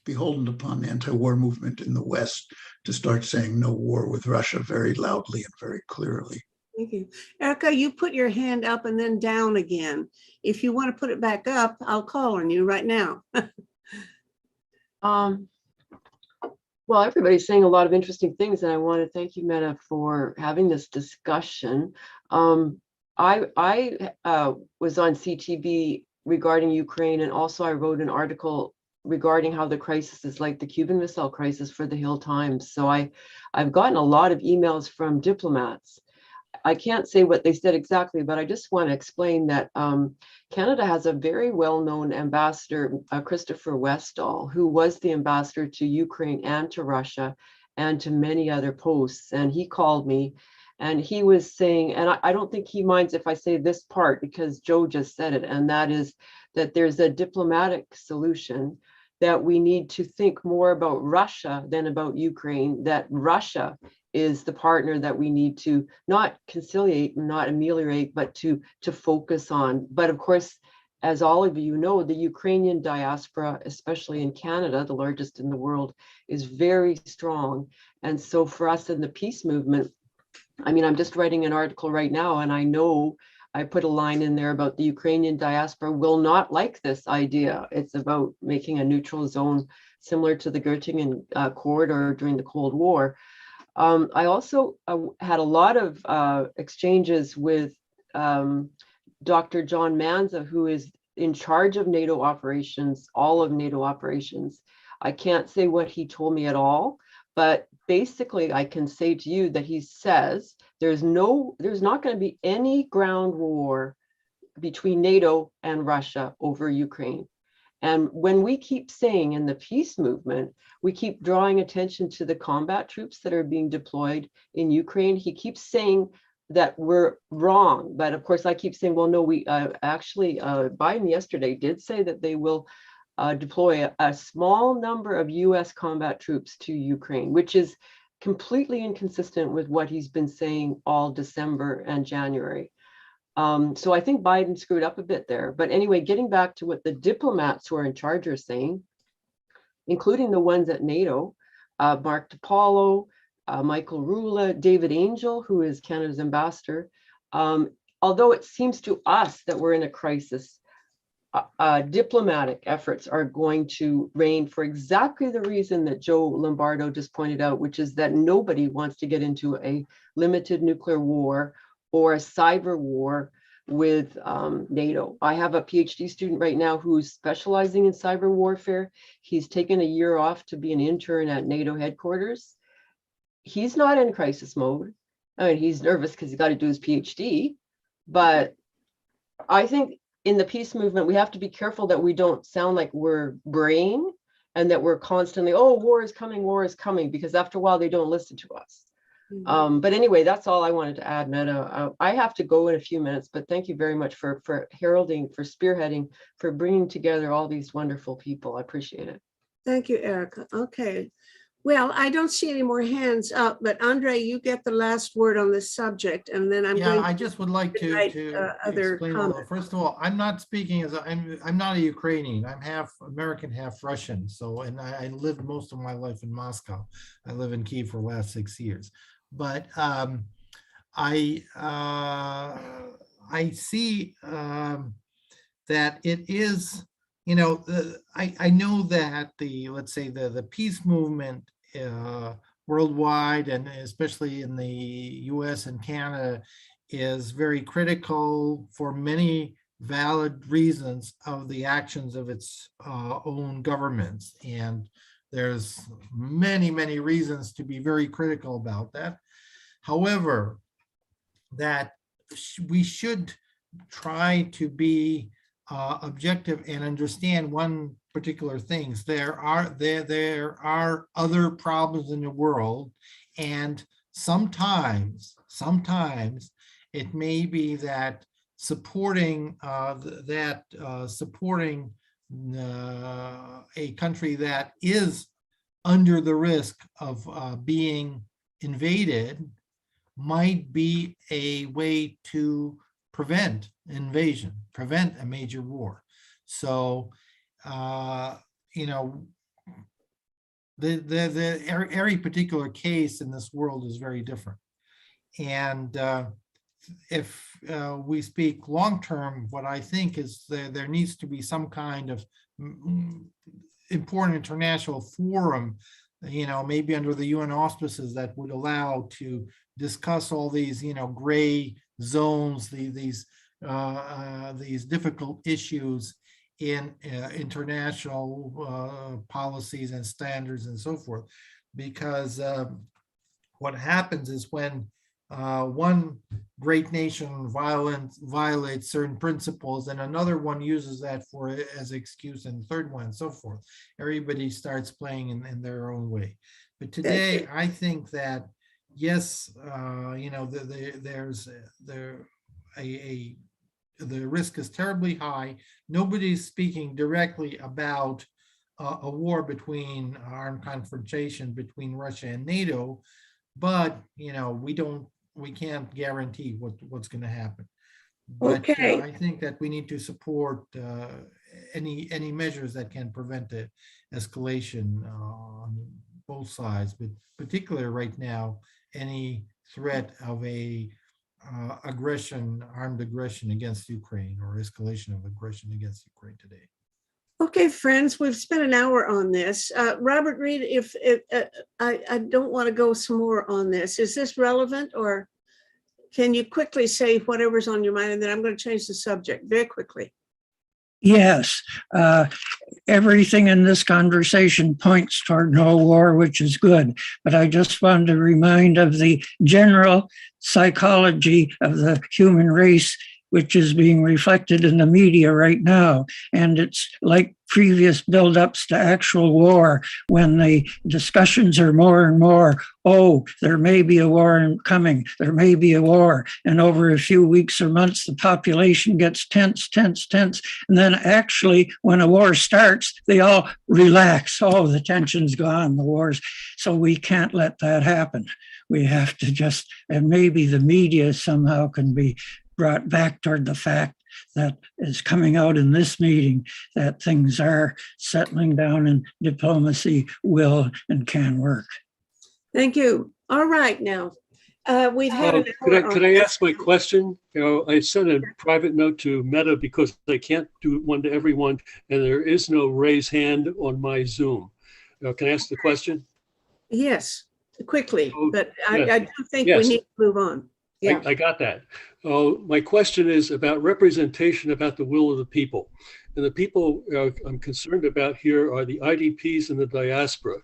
beholden upon the anti-war movement in the West to start saying no war with Russia very loudly and very clearly. Thank you. Erica, you put your hand up and then down again. If you want to put it back up, I'll call on you right now. Well, everybody's saying a lot of interesting things, and I want to thank you, Meta, for having this discussion. I was on CTV regarding Ukraine, and also I wrote an article regarding how the crisis is like the Cuban Missile Crisis for the Hill Times. So I've gotten a lot of emails from diplomats. I can't say what they said exactly, but I just want to explain that Canada has a very well-known ambassador, Christopher Westall, who was the ambassador to Ukraine and to Russia and to many other posts. And he called me and he was saying, and I don't think he minds if I say this part because Joe just said it, and that is that there's a diplomatic solution, that we need to think more about Russia than about Ukraine, that Russia is the partner that we need to not conciliate, not ameliorate, but to focus on. But of course, as all of you know, the Ukrainian diaspora, especially in Canada, the largest in the world, is very strong. And so for us in the peace movement, I mean, I'm just writing an article right now, and I know I put a line in there about the Ukrainian diaspora will not like this idea. It's about making a neutral zone similar to the Göttingen corridor during the Cold War. I also had a lot of exchanges with Dr. John Manza, who is in charge of NATO operations, all of NATO operations. I can't say what he told me at all, but basically I can say to you that he says there's not going to be any ground war between NATO and Russia over Ukraine. And when we keep saying in the peace movement, we keep drawing attention to the combat troops that are being deployed in Ukraine. He keeps saying that we're wrong. But of course, I keep saying, well, no, we actually, Biden yesterday did say that they will deploy a small number of US combat troops to Ukraine, which is completely inconsistent with what he's been saying all December and January. So I think Biden screwed up a bit there. But anyway, getting back to what the diplomats who are in charge are saying, including the ones at NATO, Mark DiPaolo, Michael Rula, David Angel, who is Canada's ambassador. Although it seems to us that we're in a crisis, diplomatic efforts are going to reign for exactly the reason that Joe Lombardo just pointed out, which is that nobody wants to get into a limited nuclear war or a cyber war with NATO. I have a PhD student right now who's specializing in cyber warfare. He's taken a year off to be an intern at NATO headquarters. He's not in crisis mode. I mean, he's nervous because he's got to do his PhD. But I think in the peace movement, we have to be careful that we don't sound like we're braying and that we're constantly, oh, war is coming, because after a while, they don't listen to us. But anyway, that's all I wanted to add, Meta. I have to go in a few minutes, but thank you very much for heralding, for spearheading, for bringing together all these wonderful people. I appreciate it. Thank you, Erica. Okay. Well, I don't see any more hands up, but Andre, you get the last word on this subject, and then I'm going I just would like to other explain. comments. First of all, I'm not speaking as I'm not a Ukrainian. I'm half American, half Russian. So, and I lived most of my life in Moscow. I live in Kyiv for the last 6 years. But I see that it is, you know, I know that let's say the peace movement worldwide, and especially in the US and Canada, is very critical for many valid reasons of the actions of its own governments. And there's many reasons to be very critical about that. However, that we should try to be objective and understand one particular things. There are other problems in the world, and sometimes it may be that supporting a country that is under the risk of being invaded might be a way to prevent invasion, prevent a major war. So, you know, every particular case in this world is very different. And if we speak long-term, what I think is there needs to be some kind of important international forum, you know, maybe under the UN auspices, that would allow to discuss all these, you know, gray zones, these difficult issues in international policies and standards and so forth. Because what happens is when one great nation violates certain principles, and another one uses that as excuse, and the third one, and so forth. Everybody starts playing in their own way. But today, I think that yes, you know, the risk is terribly high. Nobody's speaking directly about a war between armed confrontation between Russia and NATO, but you know, we can't guarantee what's going to happen. But Okay. I think that we need to support any measures that can prevent the escalation on both sides, but particularly right now, any threat of a armed aggression against Ukraine, or escalation of aggression against Ukraine today. Okay, friends, we've spent an hour on this. Robert Reed, if I don't want to go some more on this. Is this relevant, or can you quickly say whatever's on your mind, and then I'm going to change the subject very quickly. Yes, everything in this conversation points toward no war, which is good. But I just wanted to remind of the general psychology of the human race, which is being reflected in the media right now. And it's like previous buildups to actual war, when the discussions are more and more, oh, there may be a war coming, there may be a war. And over a few weeks or months, the population gets tense. And then actually, when a war starts, they all relax. Oh, the tension's gone, the war's. So we can't let that happen. We have to just, and maybe the media somehow can be brought back toward the fact that is coming out in this meeting, that things are settling down and diplomacy will and can work. Thank you. All right, now. We've had an hour Could I ask my question? You know, I sent a private note to Meta because they can't do one to everyone, and there is no raise hand on my Zoom. Can I ask the question? Yes, quickly, but yes. I do think Yes. we need to move on. Yeah. I got that. My question is about representation, about the will of the people. And the people I'm concerned about here are the IDPs and the diaspora.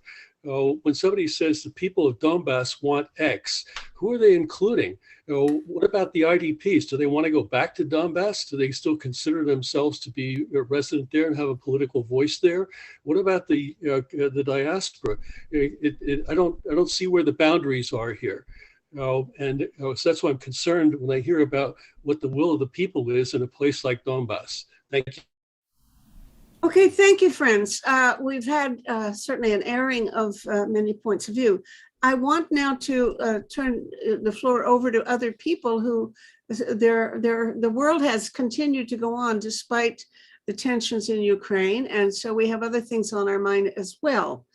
When somebody says the people of Donbass want X, who are they including? What about the IDPs? Do they want to go back to Donbass? Do they still consider themselves to be a resident there and have a political voice there? What about the diaspora? I don't see where the boundaries are here. So that's why I'm concerned when I hear about what the will of the people is in a place like Donbass. Thank you. Okay, thank you, friends. We've had certainly an airing of many points of view. I want now to turn the floor over to other people who the world has continued to go on despite the tensions in Ukraine. And so we have other things on our mind as well.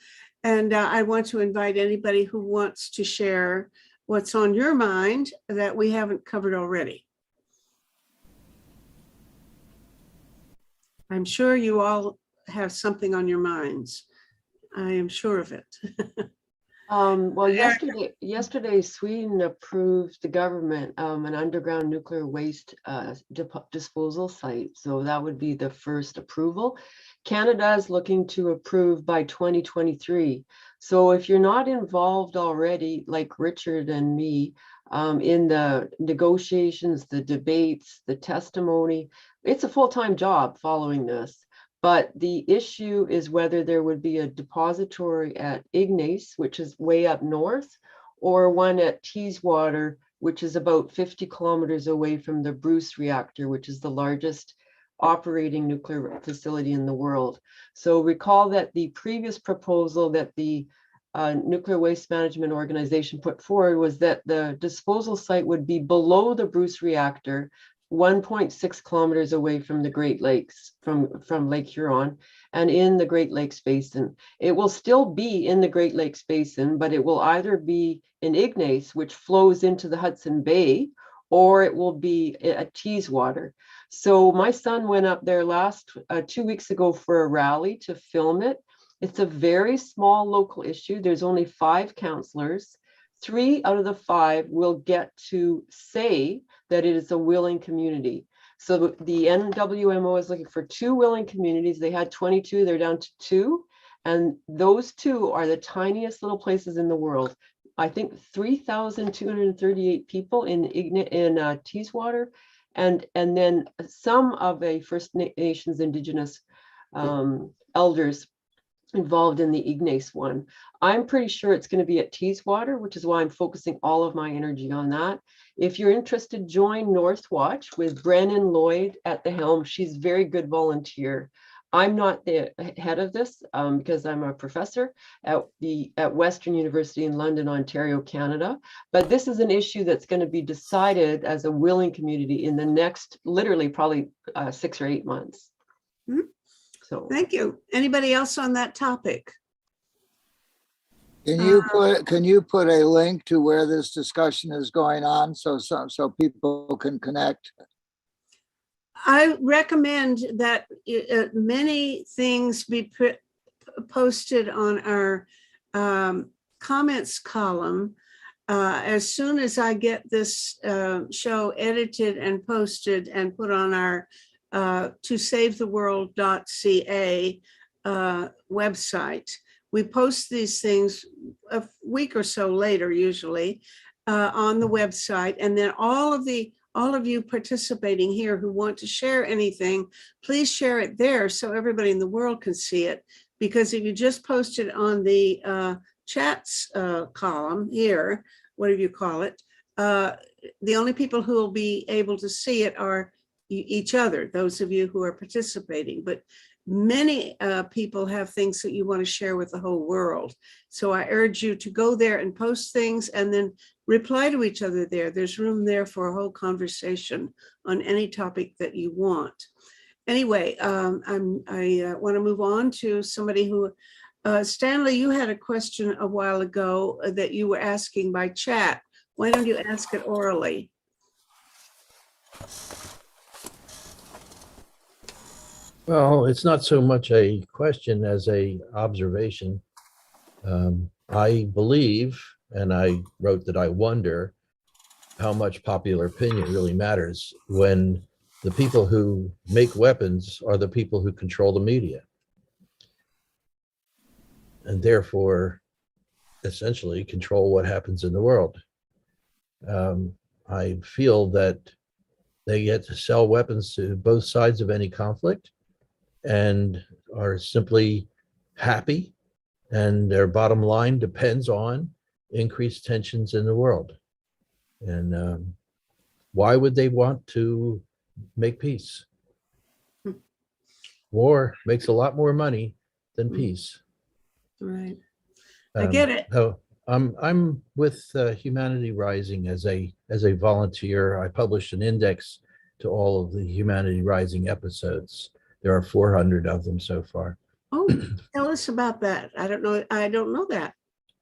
And I want to invite anybody who wants to share what's on your mind that we haven't covered already. I'm sure you all have something on your minds. I am sure of it. Well, yesterday, Sweden approved the government an underground nuclear waste disposal site. So that would be the first approval. Canada is looking to approve by 2023. So if you're not involved already, like Richard and me, in the negotiations, the debates, the testimony, it's a full-time job following this. But the issue is whether there would be a depository at Ignace, which is way up north, or one at Teeswater, which is about 50 kilometers away from the Bruce reactor, which is the largest operating nuclear facility in the world. So recall that the previous proposal that the Nuclear Waste Management Organization put forward was that the disposal site would be below the Bruce reactor, 1.6 kilometers away from the Great Lakes, from Lake Huron, and in the Great Lakes Basin. It will still be in the Great Lakes Basin, but it will either be in Ignace, which flows into the Hudson Bay, or it will be at Teeswater. So my son went up there 2 weeks ago for a rally to film it. It's a very small local issue. There's only 5 councillors. 3 out of the 5 will get to say that it is a willing community. So the NWMO is looking for 2 willing communities. They had 22, they're down to 2. And those 2 are the tiniest little places in the world. I think 3,238 people in Teeswater, and then some of a First Nations Indigenous elders involved in the Ignace one. I'm pretty sure it's going to be at Teeswater, which is why I'm focusing all of my energy on that. If you're interested, join Northwatch with Brennan Lloyd at the helm. She's a very good volunteer. I'm not the head of this because I'm a professor at Western University in London, Ontario, Canada. But this is an issue that's going to be decided as a willing community in the next, literally, probably 6 or 8 months. Mm-hmm. So thank you. Anybody else on that topic? Can you put a link to where this discussion is going on so people can connect? I recommend that many things be posted on our comments column as soon as I get this show edited and posted and put on our tosavetheworld.ca website. We post these things a week or so later, usually, on the website, and then all of you participating here who want to share anything, please share it there so everybody in the world can see it. Because if you just post it on the chats column here, whatever you call it, the only people who will be able to see it are each other, those of you who are participating. But many people have things that you want to share with the whole world. So I urge you to go there and post things and then reply to each other there. There's room there for a whole conversation on any topic that you want. Anyway, I want to move on to somebody who, Stanley, you had a question a while ago that you were asking by chat. Why don't you ask it orally? Well, it's not so much a question as a observation. I believe, and I wrote that I wonder how much popular opinion really matters when the people who make weapons are the people who control the media. And therefore, essentially control what happens in the world. I feel that they get to sell weapons to both sides of any conflict and are simply happy, and their bottom line depends on increased tensions in the world. And why would they want to make peace? War makes a lot more money than peace. Right. I get it. So I'm with Humanity Rising as a volunteer. I published an index to all of the Humanity Rising episodes. There are 400 of them so far. Oh, tell us about that. I don't know that.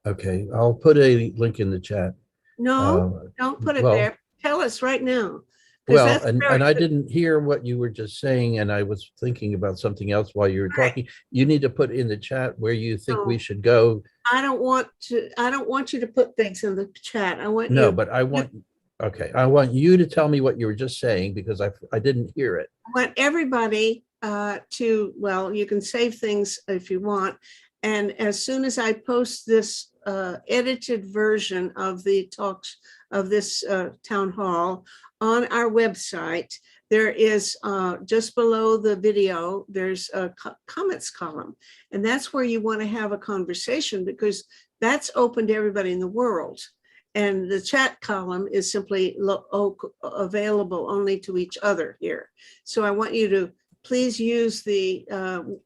Okay, I'll put a link in the chat. No, don't put it there. Tell us right now. Well, and I didn't hear what you were just saying, and I was thinking about something else while you were talking. You need to put in the chat where you think we should go. I don't want you to put things in the chat. I want No, but I want, okay, I want you to tell me what you were just saying because I didn't hear it. I want everybody to, well, you can save things if you want. And as soon as I post this edited version of the talks of this town hall on our website, there is just below the video, there's a comments column. And that's where you want to have a conversation because that's open to everybody in the world. And the chat column is simply available only to each other here. So I want you to please use the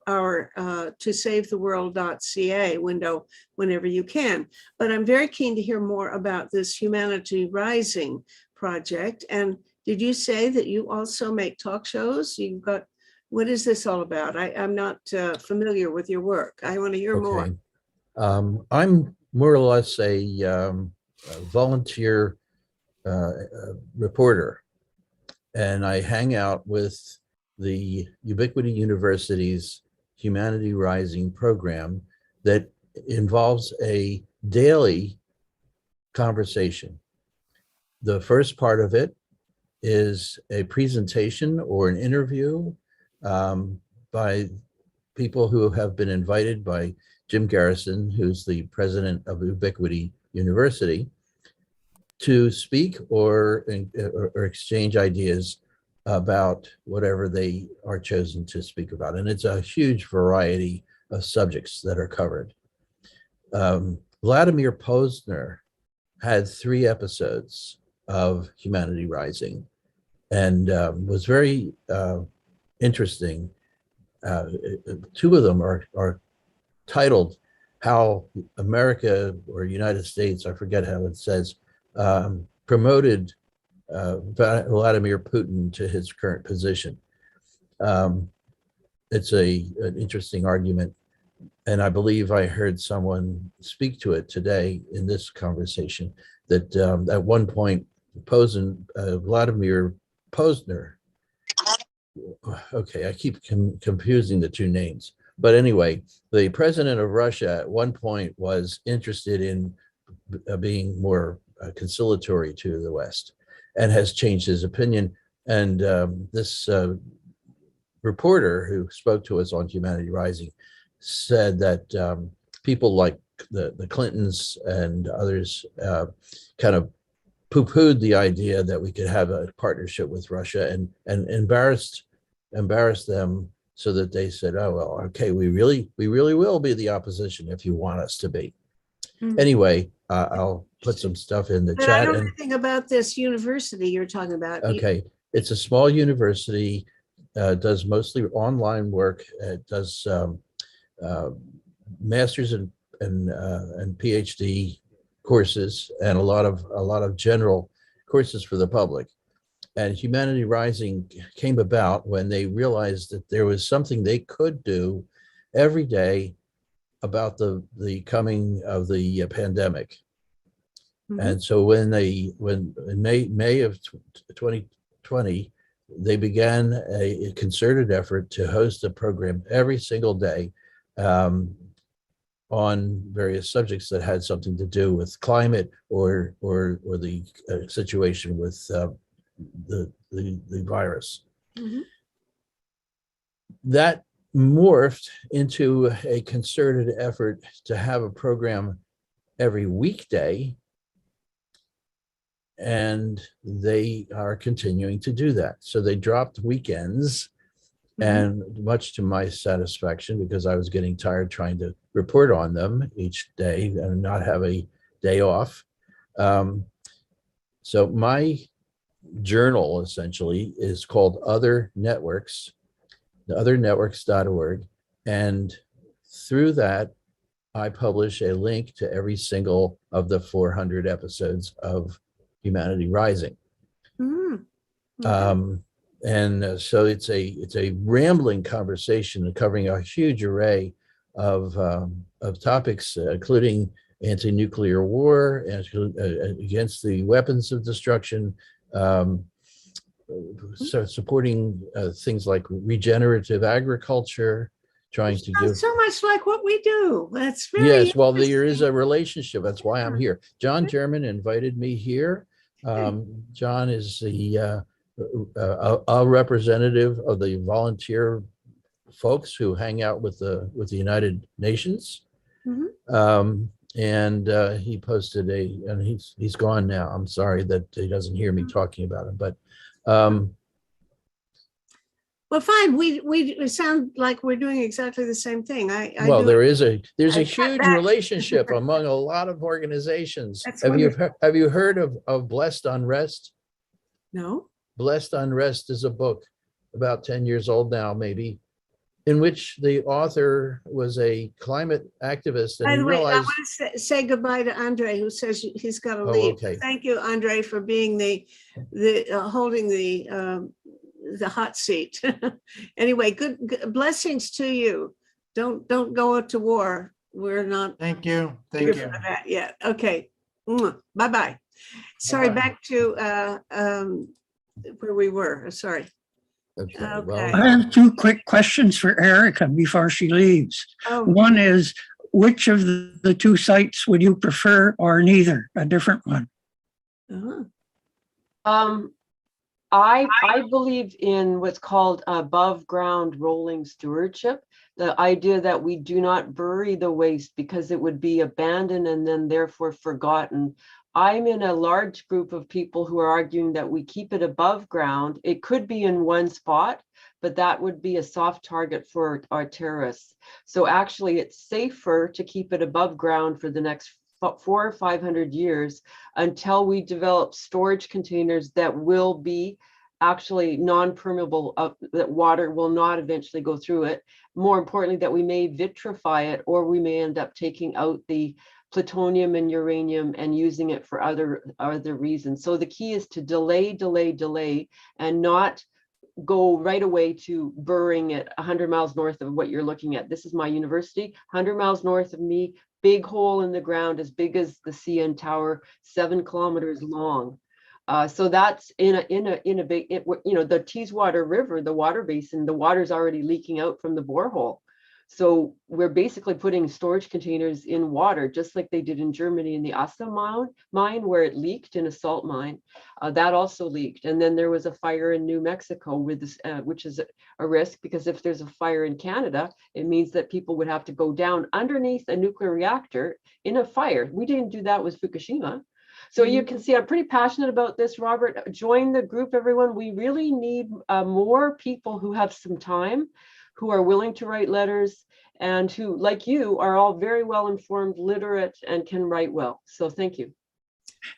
our tosavetheworld.ca window whenever you can. But I'm very keen to hear more about this Humanity Rising project. And did you say that you also make talk shows? You've got, what is this all about? I'm not familiar with your work. I want to hear more. I'm more or less a volunteer reporter, and I hang out with the Ubiquity University's Humanity Rising program that involves a daily conversation. The first part of it is a presentation or an interview by people who have been invited by Jim Garrison, who's the president of Ubiquity University, to speak or exchange ideas about whatever they are chosen to speak about. And it's a huge variety of subjects that are covered. Vladimir Posner had 3 episodes of Humanity Rising, and was very interesting. 2 of them are titled How America or United States, I forget how it says, promoted Vladimir Putin to his current position. It's an interesting argument, and I believe I heard someone speak to it today in this conversation, that at one point Vladimir Posner, okay, I keep confusing the 2 names, but anyway, the president of Russia at one point was interested in being more conciliatory to the West, and has changed his opinion. And this reporter who spoke to us on Humanity Rising said that people like the Clintons and others kind of poo-pooed the idea that we could have a partnership with Russia, and embarrassed them, so that they said, oh, well, okay, we really will be the opposition if you want us to be. Mm-hmm. Anyway, I'll put some stuff in the chat. I don't know anything about this university you're talking about. Okay, it's a small university, does mostly online work. It does master's and PhD courses, and a lot of general courses for the public. And Humanity Rising came about when they realized that there was something they could do every day about the coming of the pandemic. Mm-hmm. And so when in May of 2020, they began a concerted effort to host a program every single day on various subjects that had something to do with climate or the situation with the virus. Mm-hmm. That morphed into a concerted effort to have a program every weekday, and they are continuing to do that. So they dropped weekends, mm-hmm. and much to my satisfaction, because I was getting tired trying to report on them each day and not have a day off. So my journal essentially is called Other Networks, othernetworks.org, and through that I publish a link to every single of the 400 episodes of Humanity Rising. Mm-hmm. Okay. And so it's a rambling conversation covering a huge array of topics, including anti-nuclear war, against the weapons of destruction, so supporting things like regenerative agriculture, trying to give so much like what we do. That's very yes. Well, there is a relationship. That's why I'm here. John German invited me here. John is a representative of the volunteer folks who hang out with the United Nations. Mm-hmm. And he posted and he's gone now. I'm sorry that he doesn't hear me talking about him, but well, fine. We sound like we're doing exactly the same thing. There's a huge relationship among a lot of organizations. Have you heard of Blessed Unrest? No. Blessed Unrest is a book about 10 years old now, maybe, in which the author was a climate activist, and By he the way, I realized, want to say goodbye to Andre, who says he's got to Oh, leave. okay. Thank you, Andre, for being the holding the hot seat. Anyway, good blessings to you. Don't go to war. We're not Thank you. ready Thank for you. that yet. Okay. Bye-bye. Sorry, Bye-bye. back to where we were. Sorry. okay, Okay. well, I have two quick questions for Erica before she leaves. Oh, One is, which of the two sites would you prefer, or neither, a different one? uh-huh. I believe in what's called above ground rolling stewardship. The idea that we do not bury the waste because it would be abandoned and then therefore forgotten. I'm in a large group of people who are arguing that we keep it above ground. It could be in one spot, but that would be a soft target for our terrorists. So actually it's safer to keep it above ground for the next 400 or 500 years until we develop storage containers that will be actually non-permeable, that water will not eventually go through it. More importantly, that we may vitrify it, or we may end up taking out the plutonium and uranium and using it for other reasons. So the key is to delay, and not go right away to burying it 100 miles north of what you're looking at. This is my university, 100 miles north of me, big hole in the ground as big as the CN Tower, 7 kilometers long. So that's in a big, the Teeswater River, the water basin, the water's already leaking out from the borehole. So we're basically putting storage containers in water, just like they did in Germany in the Assa mine, where it leaked in a salt mine. That also leaked. And then there was a fire in New Mexico with this, which is a risk, because if there's a fire in Canada, it means that people would have to go down underneath a nuclear reactor in a fire. We didn't do that with Fukushima. So you can see I'm pretty passionate about this, Robert. Join the group, everyone. We really need more people who have some time, who are willing to write letters, and who, like you, are all very well informed, literate, and can write well. So thank you.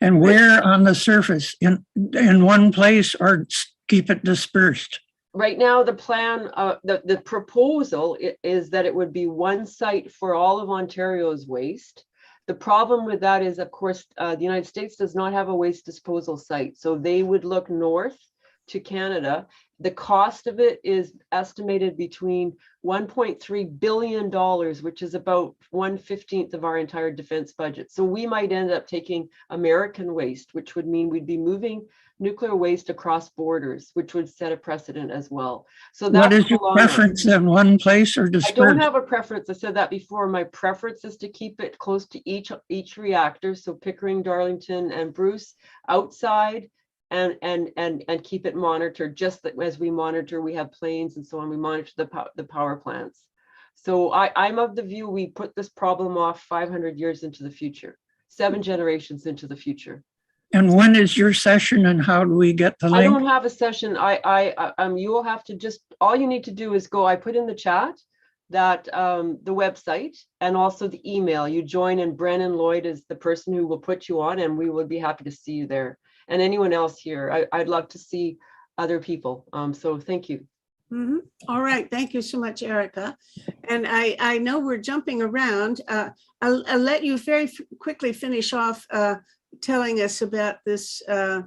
And where on the surface, in one place, or keep it dispersed? Right now, the plan, the proposal is that it would be one site for all of Ontario's waste. The problem with that is, of course, the United States does not have a waste disposal site. So they would look north to Canada. The cost of it is estimated between $1.3 billion, which is about 1/15 of our entire defense budget. So we might end up taking American waste, which would mean we'd be moving nuclear waste across borders, which would set a precedent as well. So that's what is your preference then, one place or dispersed? I don't have a preference. I said that before. My preference is to keep it close to each reactor. So Pickering, Darlington, and Bruce outside, and keep it monitored, just as we monitor, we have planes and so on, we monitor the power plants. So I'm of the view we put this problem off 500 years into the future, 7 generations into the future. And when is your session, and how do we get the link? I don't have a session. You will have to all you need to do is go, I put in the chat that the website and also the email. You join, and Brennan Lloyd is the person who will put you on, and we would be happy to see you there. And anyone else here, I'd love to see other people. So thank you. Mm-hmm. All right. Thank you so much, Erica. And I know we're jumping around. I'll let you very quickly finish off telling us about this. I've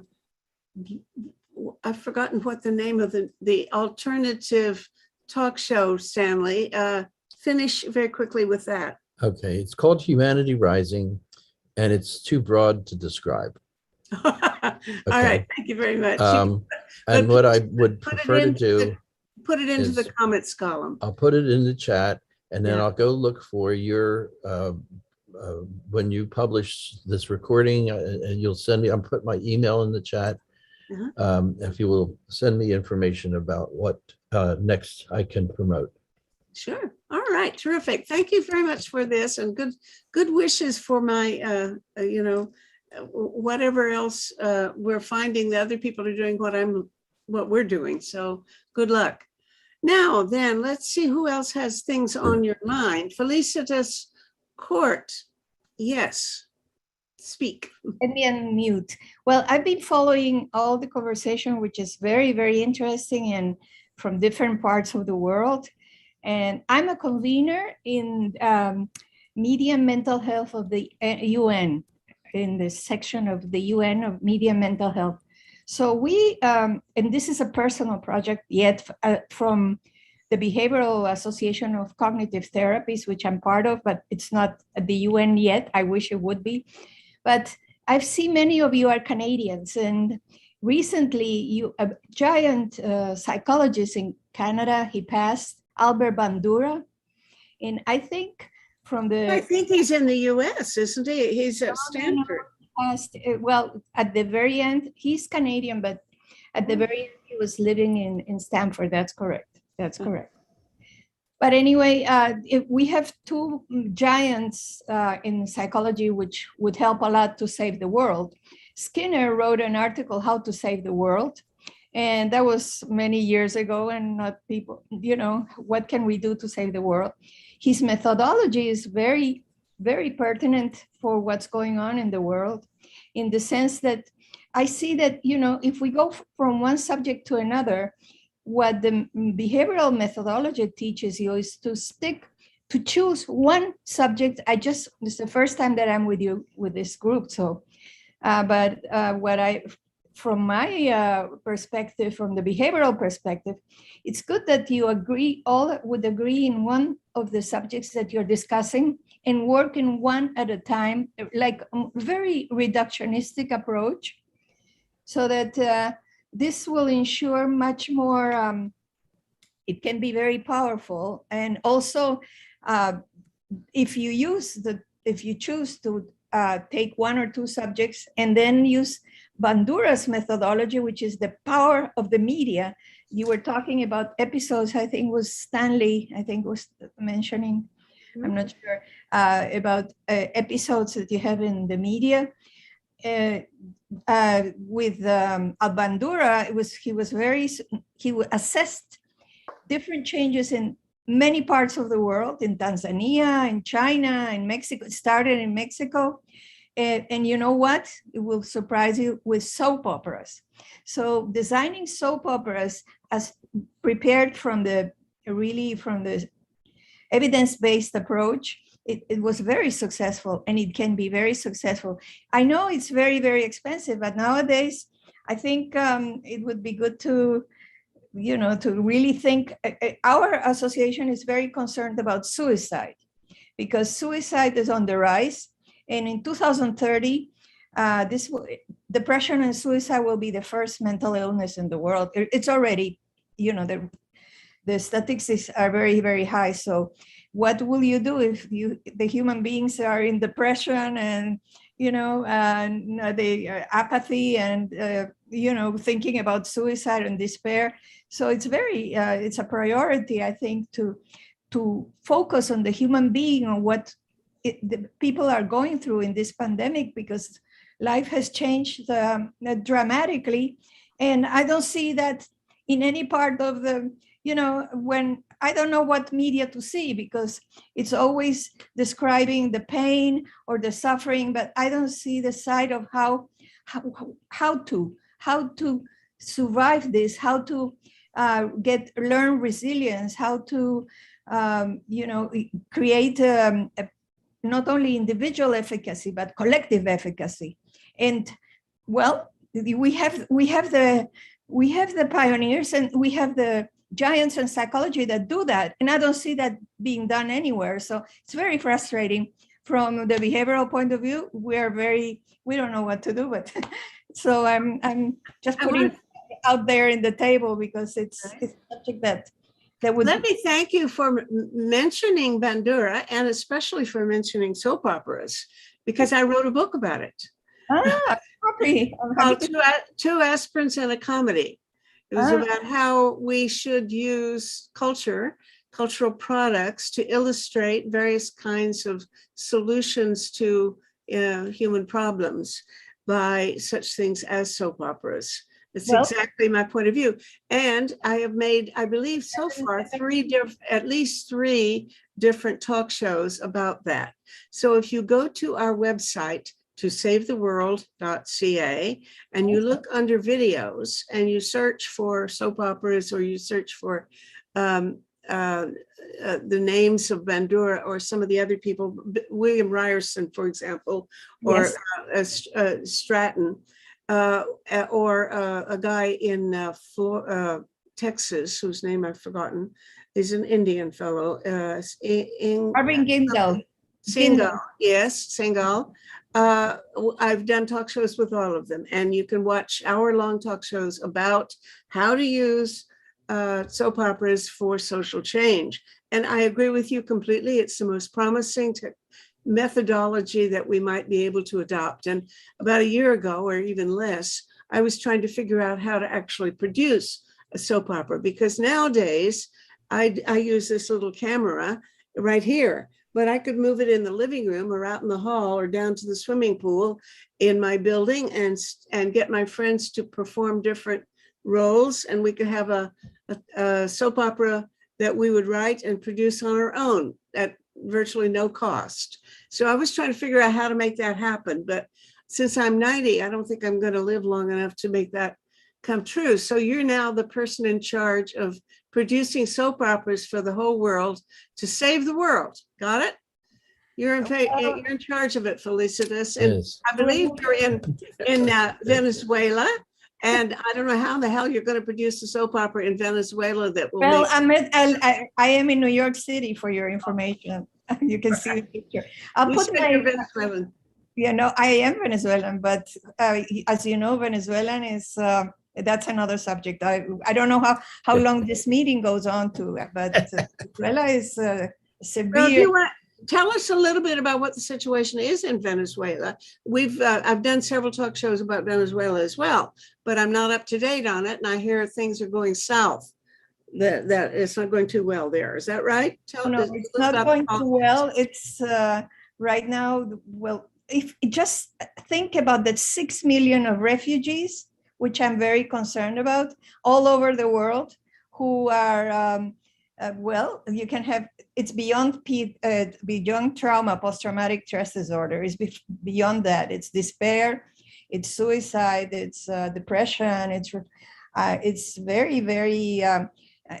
forgotten what the name of the alternative talk show, Stanley. Finish very quickly with that. Okay, it's called Humanity Rising, and it's too broad to describe. All right, thank you very much. And what I would prefer to do, put it into the comments column. I'll put it in the chat, and then Yeah. I'll go look for your, when you publish this recording, and you'll send me, I'll put my email in the chat. If you will send me information about what next I can promote. Sure. All right. Terrific. Thank you very much for this, and good wishes for my, whatever else we're finding. The other people are doing what we're doing. So good luck. Now then, let's see who else has things on your mind. Felicitas Court. Yes. Speak. Let me unmute. Well, I've been following all the conversation, which is very, very interesting. And from different parts of the world. And I'm a convener in media and mental health of the UN, in the section of the UN of media and mental health. So we, and this is a personal project yet from the Behavioral Association of Cognitive Therapies, which I'm part of, but it's not at the UN yet. I wish it would be. But I've seen many of you are Canadians, and recently a giant psychologist in Canada, he passed, Albert Bandura. And I think I think he's in the US, isn't he? He's at Stanford. Well, at the very end, he's Canadian, but at the very end, he was living in Stanford. That's correct. That's correct. But anyway, we have two giants in psychology, which would help a lot to save the world. Skinner wrote an article, How to Save the World. And that was many years ago, and not people, what can we do to save the world? His methodology is very, very pertinent for what's going on in the world, in the sense that I see that, if we go from one subject to another, what the behavioral methodology teaches you is to choose one subject. It's the first time that I'm with you with this group. So, from my perspective, from the behavioral perspective, it's good that you all would agree in one of the subjects that you're discussing and work in one at a time, like a very reductionistic approach, so that this will ensure much more, it can be very powerful. And also, if you choose to take one or two subjects and then use Bandura's methodology, which is the power of the media. You were talking about episodes, I think was Stanley, was mentioning, I'm not sure, about episodes that you have in the media. With Bandura, he assessed different changes in many parts of the world, in Tanzania, in China, in Mexico. It started in Mexico. And you know what? It will surprise you with soap operas. So designing soap operas as prepared from the evidence-based approach, it was very successful, and it can be very successful. I know it's very, very expensive, but nowadays, I think it would be good to really think. Our association is very concerned about suicide, because suicide is on the rise. And in 2030, depression and suicide will be the first mental illness in the world. It's already, the statistics are very, very high. So what will you do if the human beings are in depression and, the apathy and, thinking about suicide and despair? So it's it's a priority, I think, to focus on the human being, on what the people are going through in this pandemic, because life has changed dramatically. And I don't see that in any part of when I don't know what media to see, because it's always describing the pain or the suffering, but I don't see the side of how to survive this, how to learn resilience, how to create not only individual efficacy, but collective efficacy. And well, we have the pioneers, and we have the giants in psychology that do that. And I don't see that being done anywhere. So it's very frustrating from the behavioral point of view. We don't know what to do, but so I'm just putting it out there in the table, because it's a subject that would. Let me thank you for mentioning Bandura, and especially for mentioning soap operas, because I wrote a book about it. Happy. Two aspirants and a comedy. It was about how we should use cultural products to illustrate various kinds of solutions to human problems by such things as soap operas. It's exactly my point of view. And I have made, I believe so far, at least three different talk shows about that. So if you go to our website, to savetheworld.ca, and you look under videos and you search for soap operas, or you search for the names of Bandura or some of the other people, William Ryerson, for example, or Stratton, or a guy in Texas, whose name I've forgotten. He's an Indian fellow. Marvin Gindel. Singal, yes, Singal. I've done talk shows with all of them, and you can watch hour-long talk shows about how to use soap operas for social change. And I agree with you completely. It's the most promising methodology that we might be able to adopt. And about a year ago, or even less, I was trying to figure out how to actually produce a soap opera, because nowadays I use this little camera right here, but I could move it in the living room or out in the hall or down to the swimming pool in my building and get my friends to perform different roles. And we could have a soap opera that we would write and produce on our own at virtually no cost. So I was trying to figure out how to make that happen. But since I'm 90, I don't think I'm going to live long enough to make that come true. So you're now the person in charge of producing soap operas for the whole world to save the world. Got it? You're in charge of it, Felicitas. And Yes. I believe you're in Venezuela. And I don't know how the hell you're going to produce a soap opera in Venezuela that will Well, make... I am in New York City, for your information. You can see the picture. I'll You put said my, you're Venezuelan. you know, I am Venezuelan, but as you know, Venezuelan is, that's another subject. I don't know how long this meeting goes on to, but Venezuela is Well, if severe. you want, tell us a little bit about what the situation is in Venezuela. I've done several talk shows about Venezuela as well, but I'm not up to date on it, and I hear things are going south. That it's not going too well there. Is that right? No, it's not going too well. It's right now, well, if just think about the 6 million of refugees, which I'm very concerned about, all over the world, who are, well, you can have, it's beyond trauma, post-traumatic stress disorder. It's beyond that. It's despair, it's suicide, it's depression. It's very, very,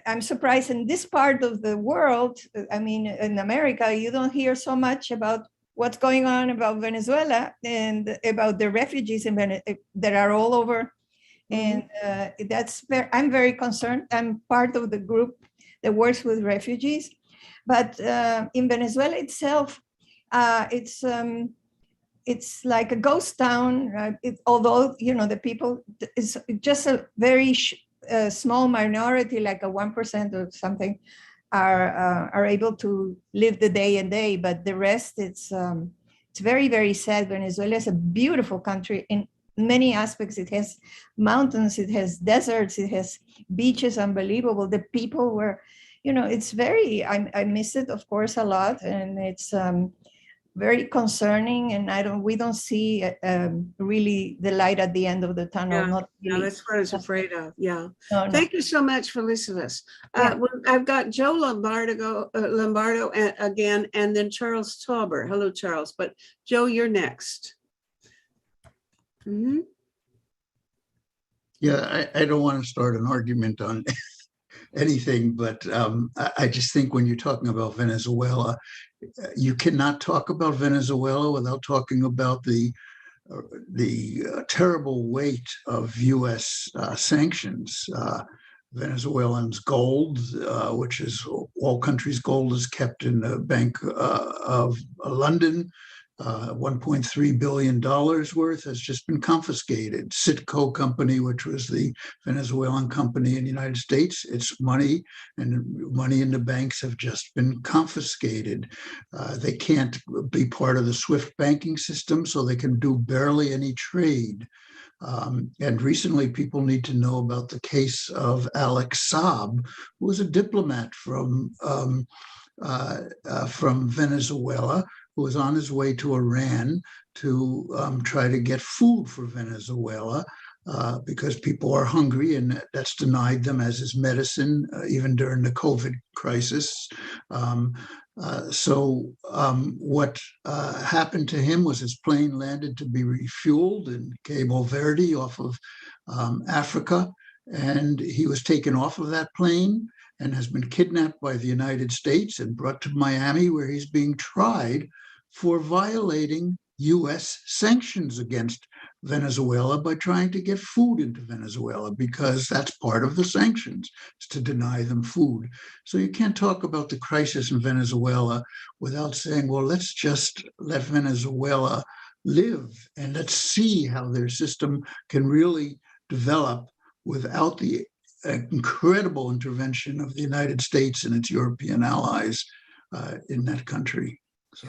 I'm surprised in this part of the world, I mean, in America, you don't hear so much about what's going on about Venezuela and about the refugees that are all over. And I'm very concerned. I'm part of the group that works with refugees. But in Venezuela itself, it's like a ghost town. Although, you know, the people, it's just a very small minority, like a 1% or something, are able to live the day and day. But the rest, it's very, very sad. Venezuela is a beautiful country in many aspects. It has mountains, it has deserts, it has beaches, unbelievable. The people were, you know, it's very, I miss it, of course, a lot. And it's very concerning, and we don't see really the light at the end of the tunnel. Yeah, Not really. that's what I was afraid of. Yeah. No. Thank you so much for listening to us. Yeah. I've got Joe Lombardo again, and then Charles Tauber. Hello, Charles. But Joe, you're next. Mm-hmm. Yeah, I don't want to start an argument on anything, but I just think when you're talking about Venezuela, you cannot talk about Venezuela without talking about the terrible weight of U.S. Sanctions. Venezuelans' gold, which is all countries' gold, is kept in the Bank of London. $1.3 billion worth has just been confiscated. Citco Company, which was the Venezuelan company in the United States, its money and money in the banks have just been confiscated. They can't be part of the SWIFT banking system, so they can do barely any trade. And recently, people need to know about the case of Alex Saab, who was a diplomat from Venezuela, who was on his way to Iran to try to get food for Venezuela because people are hungry, and that's denied them as is medicine, even during the COVID crisis. What happened to him was his plane landed to be refueled in Cabo Verde off of Africa, and he was taken off of that plane and has been kidnapped by the United States and brought to Miami, where he's being tried for violating US sanctions against Venezuela by trying to get food into Venezuela, because that's part of the sanctions, is to deny them food. So you can't talk about the crisis in Venezuela without saying, well, let's just let Venezuela live and let's see how their system can really develop without the incredible intervention of the United States and its European allies in that country. So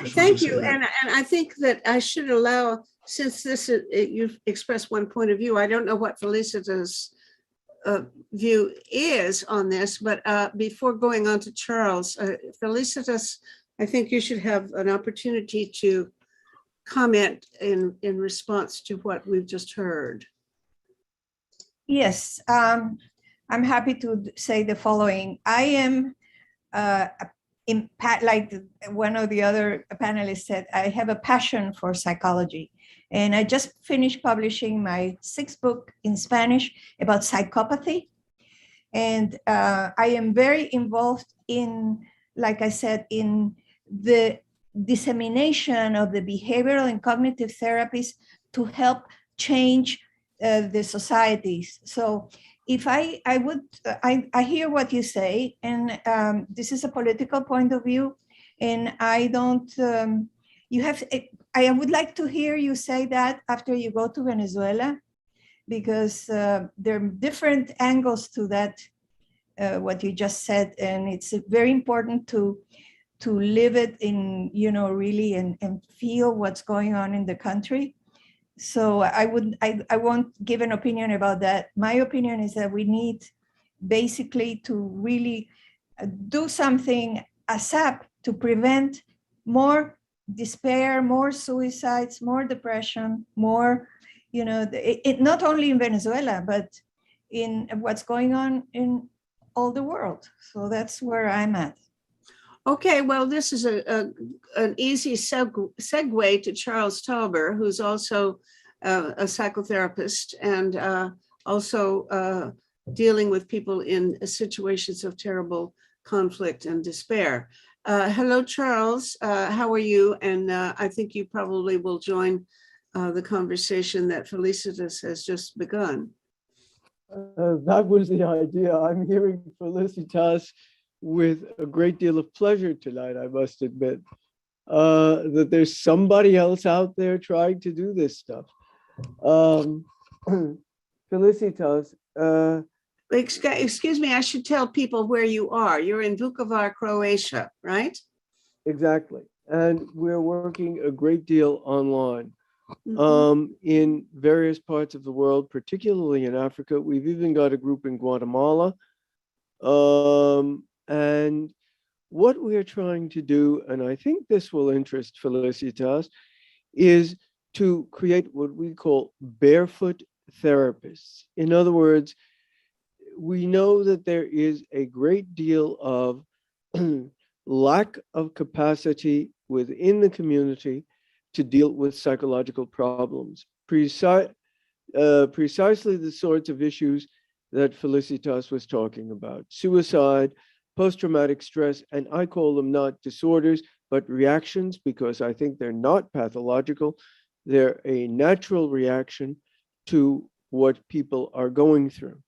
thank you. And I think that I should allow, since you've expressed one point of view, I don't know what Felicita's view is on this, but before going on to Charles, Felicitas, I think you should have an opportunity to comment in response to what we've just heard. Yes, I'm happy to say the following. I am, like one of the other panelists said, I have a passion for psychology. And I just finished publishing my 6th book in Spanish about psychopathy. And I am very involved in, like I said, in the dissemination of the behavioral and cognitive therapies to help change the societies. So if I hear what you say, and this is a political point of view, and I don't, I would like to hear you say that after you go to Venezuela, because there are different angles to that, what you just said, and it's very important to live it in, really, and feel what's going on in the country. So I won't give an opinion about that. My opinion is that we need basically to really do something ASAP to prevent more despair, more suicides, more depression, more, not only in Venezuela, but in what's going on in all the world. So that's where I'm at. Okay, well, this is an easy segue to Charles Tauber, who's also a psychotherapist and also dealing with people in situations of terrible conflict and despair. Hello, Charles. How are you? And I think you probably will join the conversation that Felicitas has just begun. That was the idea. I'm hearing Felicitas with a great deal of pleasure tonight, I must admit, that there's somebody else out there trying to do this stuff. Felicitas. Excuse me, I should tell people where you are. You're in Vukovar, Croatia, right? Exactly. And we're working a great deal online. In various parts of the world, particularly in Africa. We've even got a group in Guatemala. And what we're trying to do, and I think this will interest Felicitas, is to create what we call barefoot therapists. In other words, we know that there is a great deal of lack of capacity within the community to deal with psychological problems. Precisely the sorts of issues that Felicitas was talking about: suicide, post-traumatic stress, and I call them not disorders, but reactions, because I think they're not pathological. They're a natural reaction to what people are going through.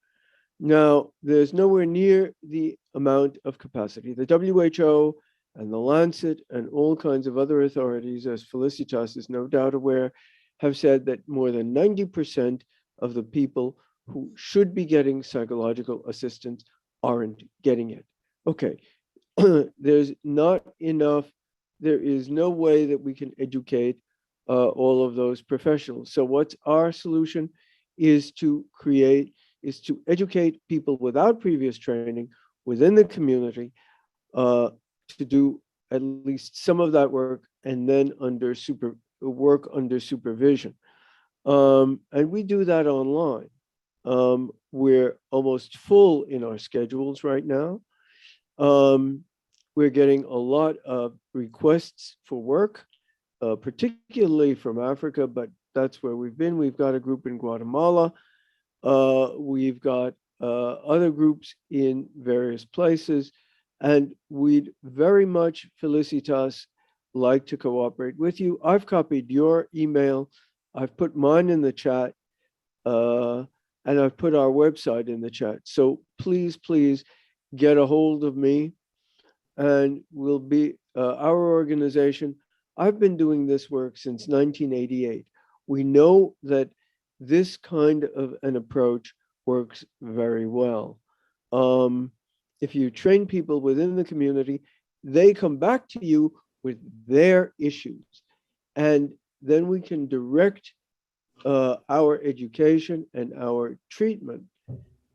Now, there's nowhere near the amount of capacity. The WHO and the Lancet and all kinds of other authorities, as Felicitas is no doubt aware, have said that more than 90% of the people who should be getting psychological assistance aren't getting it. Okay, there's not enough, there is no way that we can educate all of those professionals. So what's our solution is to educate people without previous training within the community to do at least some of that work, and then work under supervision. And we do that online. We're almost full in our schedules right now. We're getting a lot of requests for work, particularly from Africa, but that's where we've been. We've got a group in Guatemala. We've got other groups in various places, and we'd very much, Felicitas, like to cooperate with you. I've copied your email. I've put mine in the chat, and I've put our website in the chat. So please, please get a hold of me, and we'll be our organization. I've been doing this work since 1988. We know that this kind of an approach works very well. If you train people within the community, they come back to you with their issues, and then we can direct our education and our treatment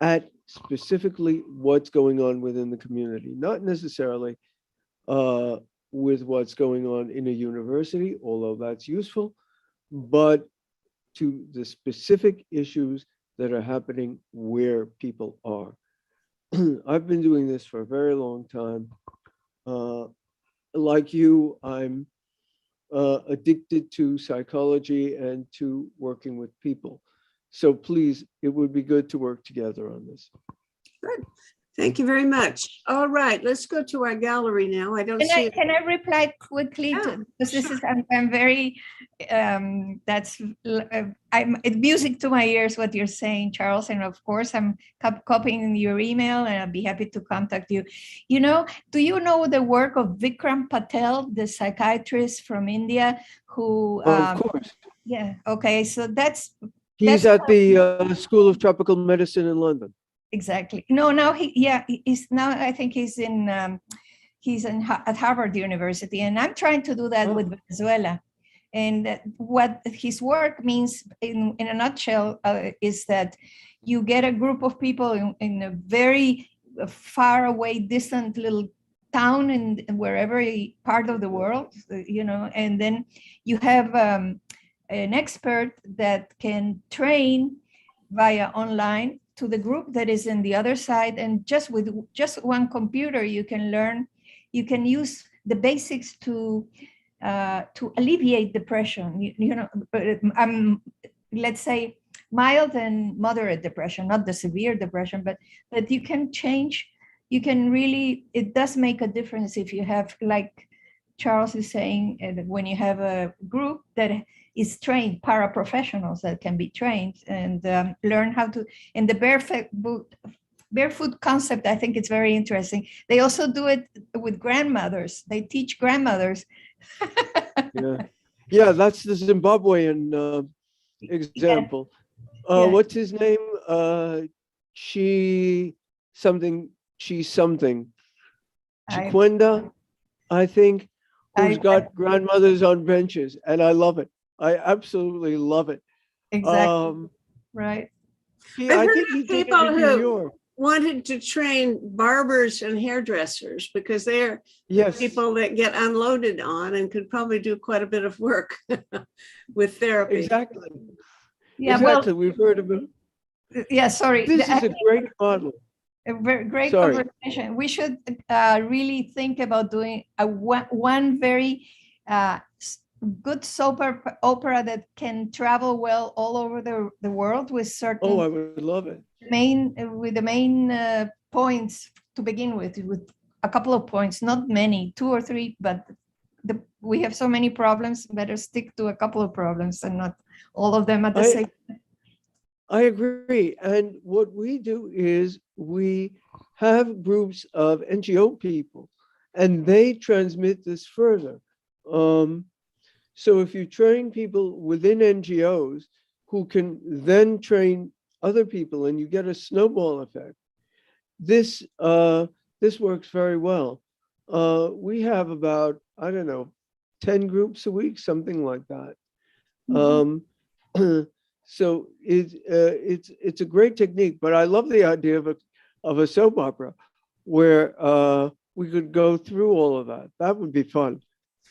at specifically what's going on within the community, not necessarily with what's going on in a university, although that's useful, but to the specific issues that are happening where people are. I've been doing this for a very long time. Like you, I'm addicted to psychology and to working with people. So please, it would be good to work together on this. Good. Thank you very much. All right, let's go to our gallery now. I don't see it. Can I reply quickly to, because this is, I'm very, it's music to my ears what you're saying, Charles, and of course I'm copying your email, and I'll be happy to contact you. You know, do you know the work of Vikram Patel, the psychiatrist from India, who Of course. Yeah, okay, so He's at the School of Tropical Medicine in London. Exactly. No, now he's now, I think he's at Harvard University, and I'm trying to do that with Venezuela. And what his work means in a nutshell is that you get a group of people in a very far away, distant little town in wherever part of the world, you know, and then you have an expert that can train via online to the group that is in the other side, and just with just one computer you can learn, you can use the basics to alleviate depression, you know, let's say mild and moderate depression, not the severe depression, but that you can change, you can really, it does make a difference if you have, like Charles is saying, when you have a group that is trained, paraprofessionals that can be trained and learn how to, and the barefoot concept, I think it's very interesting. They also do it with grandmothers. They teach grandmothers. Yeah, that's the Zimbabwean example. What's his name? Chiquenda, I think, who's got grandmothers on benches, and I love it. I absolutely love it. Exactly. Right. I think he did it in New York. Wanted to train barbers and hairdressers because they're people that get unloaded on and could probably do quite a bit of work with therapy. Exactly. Yeah, exactly. We've heard of it. Yeah, sorry. This is a great model. A very great conversation. We should really think about doing one very good soap opera that can travel well all over the world with certain. Oh, I would love it. The main points to begin with a couple of points, not many, 2 or 3, but we have so many problems. Better stick to a couple of problems and not all of them at the same time. I agree. And what we do is we have groups of NGO people, and they transmit this further. So if you train people within NGOs who can then train other people, and you get a snowball effect, this works very well. We have about, I don't know, 10 groups a week, something like that. So it's a great technique, but I love the idea of a soap opera where we could go through all of that. That would be fun.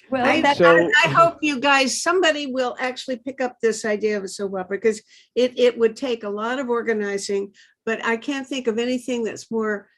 Well, I hope you guys, somebody will actually pick up this idea of a soap opera, because it would take a lot of organizing, but I can't think of anything that's more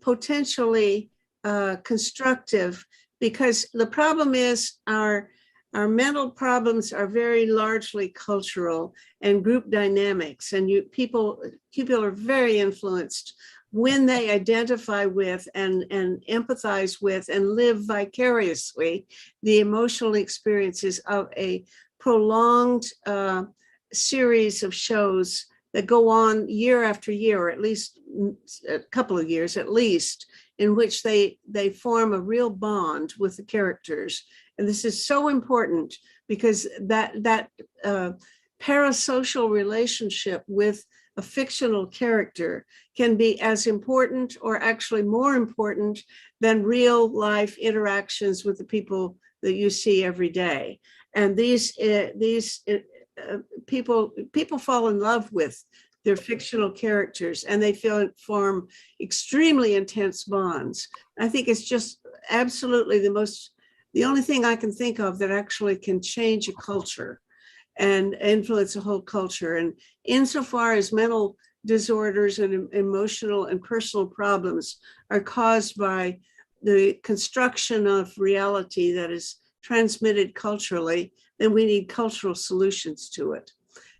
potentially constructive, because the problem is our mental problems are very largely cultural and group dynamics, and people are very influenced when they identify with and empathize with and live vicariously the emotional experiences of a prolonged series of shows that go on year after year, or at least a couple of years at least, in which they form a real bond with the characters. And this is so important, because that parasocial relationship with a fictional character can be as important, or actually more important, than real life interactions with the people that you see every day. And these people fall in love with their fictional characters, and they form extremely intense bonds. I think it's just absolutely the only thing I can think of that actually can change a culture and influence a whole culture. And insofar as mental disorders and emotional and personal problems are caused by the construction of reality that is transmitted culturally, then we need cultural solutions to it.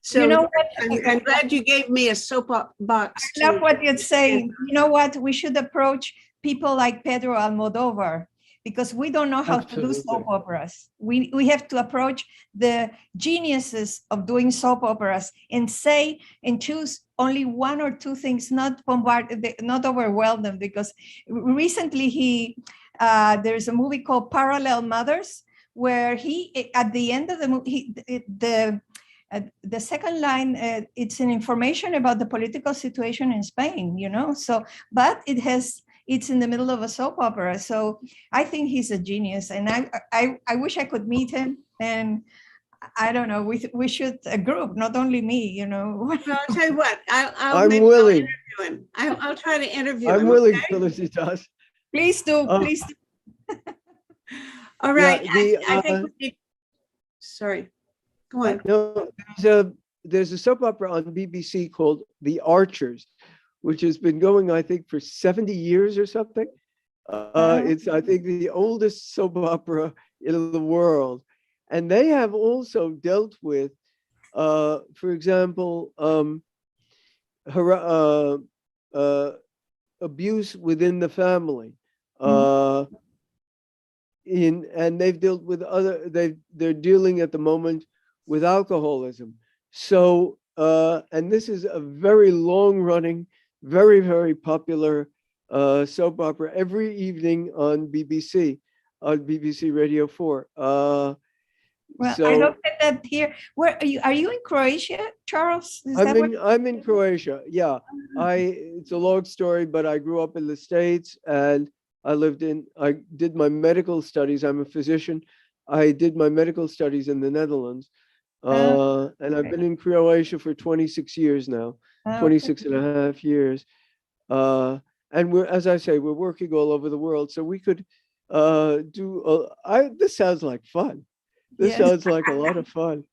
So, you know what? I'm glad you gave me a soapbox. I love what you're saying. You know what? We should approach people like Pedro Almodovar, because we don't know how to do soap operas. We have to approach the geniuses of doing soap operas and choose only one or two things, not overwhelm them. Because recently there's a movie called Parallel Mothers, where he, at the end of the movie, the second line, it's an information about the political situation in Spain, so, but it's in the middle of a soap opera. So I think he's a genius, and I wish I could meet him. And I don't know, we should, a group, not only me, Well, I'll tell you what, I'm willing. I'll try to interview I'm him. willing, Okay? Felicitas. Please do, please do. All right. Yeah, I think we need, sorry, go on. No, there's a soap opera on BBC called The Archers, which has been going, I think, for 70 years or something. It's, I think, the oldest soap opera in the world. And they have also dealt with, for example, abuse within the family. And they've dealt with they're dealing at the moment with alcoholism. So, and this is a very long running, very, very popular soap opera every evening on BBC Radio 4. Well, so I looked at that here. Where are you in Croatia, Charles? I'm in Croatia. Yeah, it's a long story, but I grew up in the States, and I did my medical studies. I'm a physician. I did my medical studies in the Netherlands. And I've been in Croatia for 26 years now, 26 and a half years. And as I say, we're working all over the world. So we could this sounds like fun. This sounds like a lot of fun.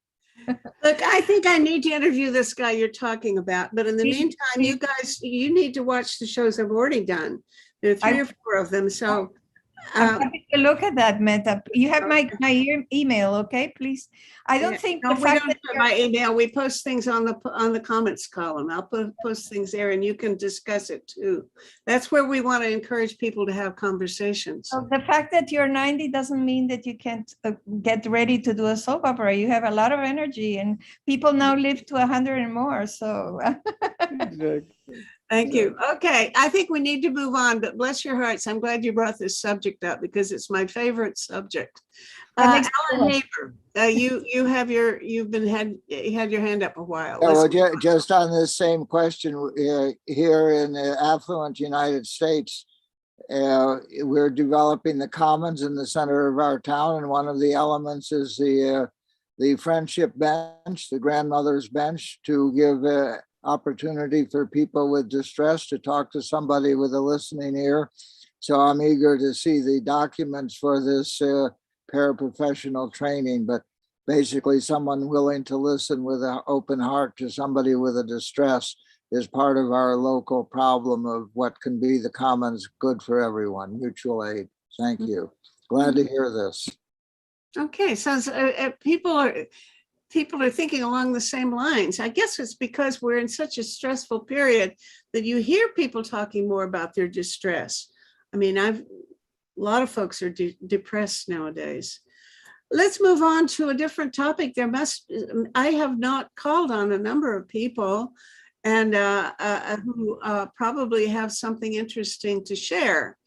Look, I think I need to interview this guy you're talking about. But in the meantime, you need to watch the shows I've already done. There are 3 or 4 of them. So I'm happy to look at that, Meta. You have my email, okay? Please. I don't think we don't put my email. We post things on the comments column. I'll post things there, and you can discuss it too. That's where we want to encourage people to have conversations. So the fact that you're 90 doesn't mean that you can't get ready to do a soap opera. You have a lot of energy, and people now live to 100 and more. So. Exactly. Thank you. Okay, I think we need to move on, but bless your hearts, I'm glad you brought this subject up, because it's my favorite subject. Alan Haber, you had your hand up a while. Well, just on this same question, here in the affluent United States, we're developing the commons in the center of our town, and one of the elements is the friendship bench, the grandmother's bench, to give opportunity for people with distress to talk to somebody with a listening ear. So I'm eager to see the documents for this paraprofessional training. But basically someone willing to listen with an open heart to somebody with a distress is part of our local problem of what can be the commons good for everyone, mutual aid. Thank you. Glad to hear this. Okay, sounds people are thinking along the same lines. I guess it's because we're in such a stressful period that you hear people talking more about their distress. I mean, a lot of folks are depressed nowadays. Let's move on to a different topic. I have not called on a number of people and who probably have something interesting to share.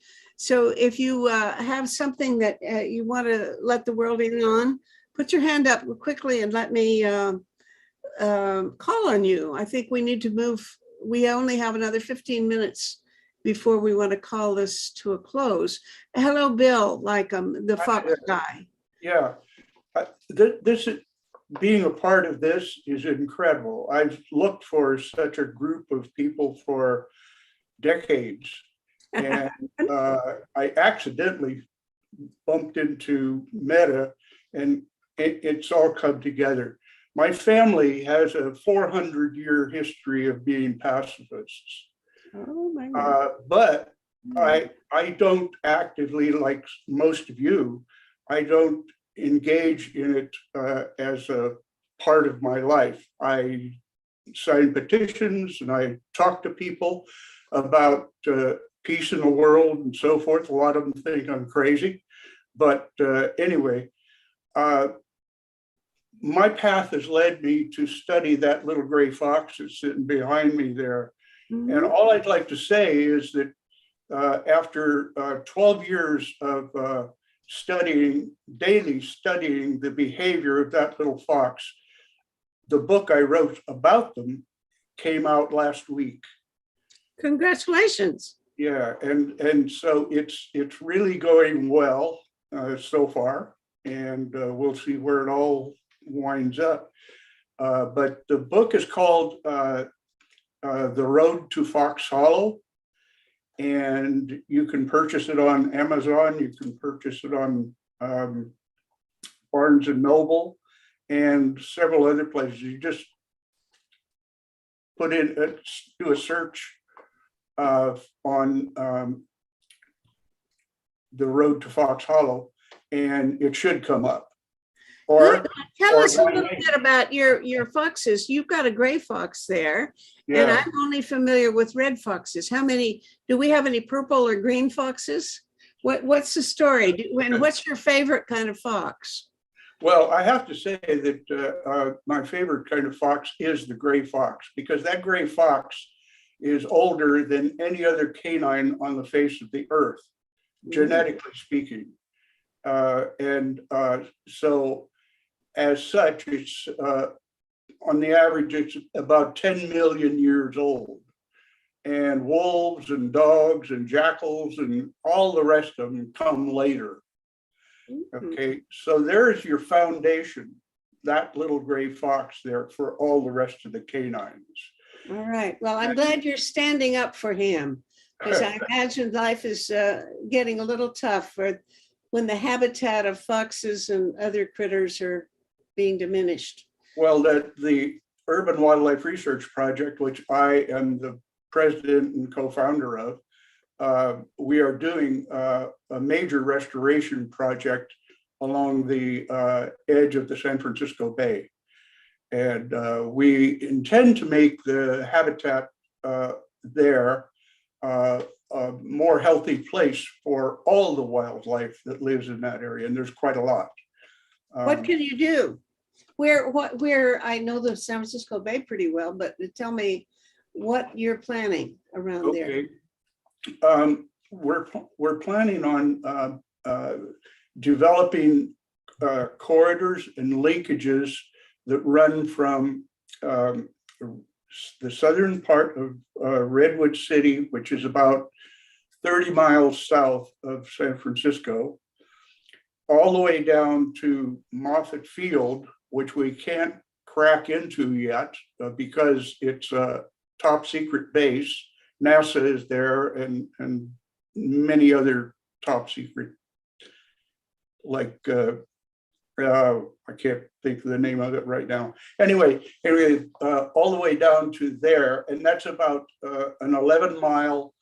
So if you have something that you want to let the world in on, put your hand up quickly and let me call on you. I think we need to move. We only have another 15 minutes before we want to call this to a close. Hello, Bill, the Fox guy. Yeah, this is, being a part of this is incredible. I've looked for such a group of people for decades, and I accidentally bumped into Meta, and it's all come together. My family has a 400-year history of being pacifists. Oh my God. But I don't actively, like most of you, I don't engage in it as a part of my life. I sign petitions and I talk to people about peace in the world and so forth. A lot of them think I'm crazy. But anyway, my path has led me to study that little gray fox that's sitting behind me there. Mm-hmm. And all I'd like to say is that after 12 years of daily studying the behavior of that little fox, the book I wrote about them came out last week. Congratulations. Yeah, and so it's really going well so far, and we'll see where it all winds up. But the book is called The Road to Fox Hollow, and you can purchase it on Amazon. You can purchase it on Barnes and Noble and several other places. You just do a search on The Road to Fox Hollow, and it should come up. Tell us a little bit about your foxes. You've got a gray fox there, yeah. And I'm only familiar with red foxes. How many? Do we have any purple or green foxes? What's the story? And what's your favorite kind of fox? Well, I have to say that my favorite kind of fox is the gray fox, because that gray fox is older than any other canine on the face of the earth, genetically speaking. So as such, it's on the average, it's about 10 million years old. And wolves and dogs and jackals and all the rest of them come later. Okay, so there's your foundation, that little gray fox there for all the rest of the canines. All right, well, I'm glad you're standing up for him, because I imagine life is getting a little tough when the habitat of foxes and other critters are being diminished. Well, the Urban Wildlife Research Project, which I am the president and co-founder of, we are doing a major restoration project along the edge of the San Francisco Bay. And we intend to make the habitat there a more healthy place for all the wildlife that lives in that area. And there's quite a lot. What can you do? Where I know the San Francisco Bay pretty well, but tell me what you're planning around there. We're planning on developing corridors and linkages that run from the southern part of Redwood City, which is about 30 miles south of San Francisco, all the way down to Moffett Field, which we can't crack into yet because it's a top secret base. NASA is there, and many other top secret, like I can't think of the name of it right now. Anyway, all the way down to there, and that's about an 11-mile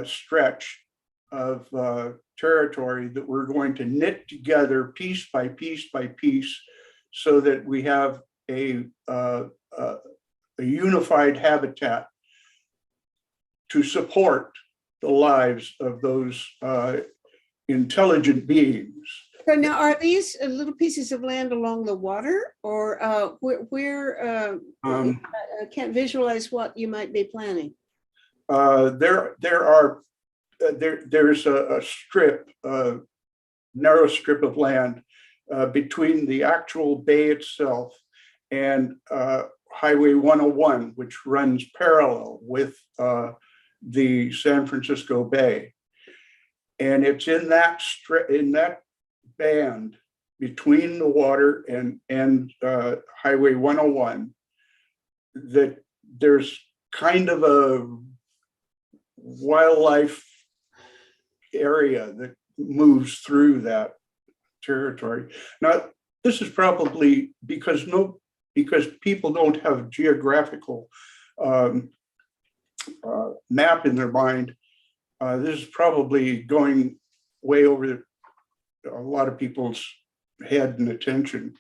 stretch of territory that we're going to knit together piece by piece by piece, so that we have a unified habitat to support the lives of those intelligent beings. So now, are these little pieces of land along the water, or where? I can't visualize what you might be planning. There's a strip, narrow strip of land between the actual bay itself and Highway 101, which runs parallel with the San Francisco Bay, and it's in that band between the water and Highway 101 that there's kind of a wildlife area that moves through that territory. Now, this is probably because people don't have geographical map in their mind. This is probably going way over a lot of people's head and attention.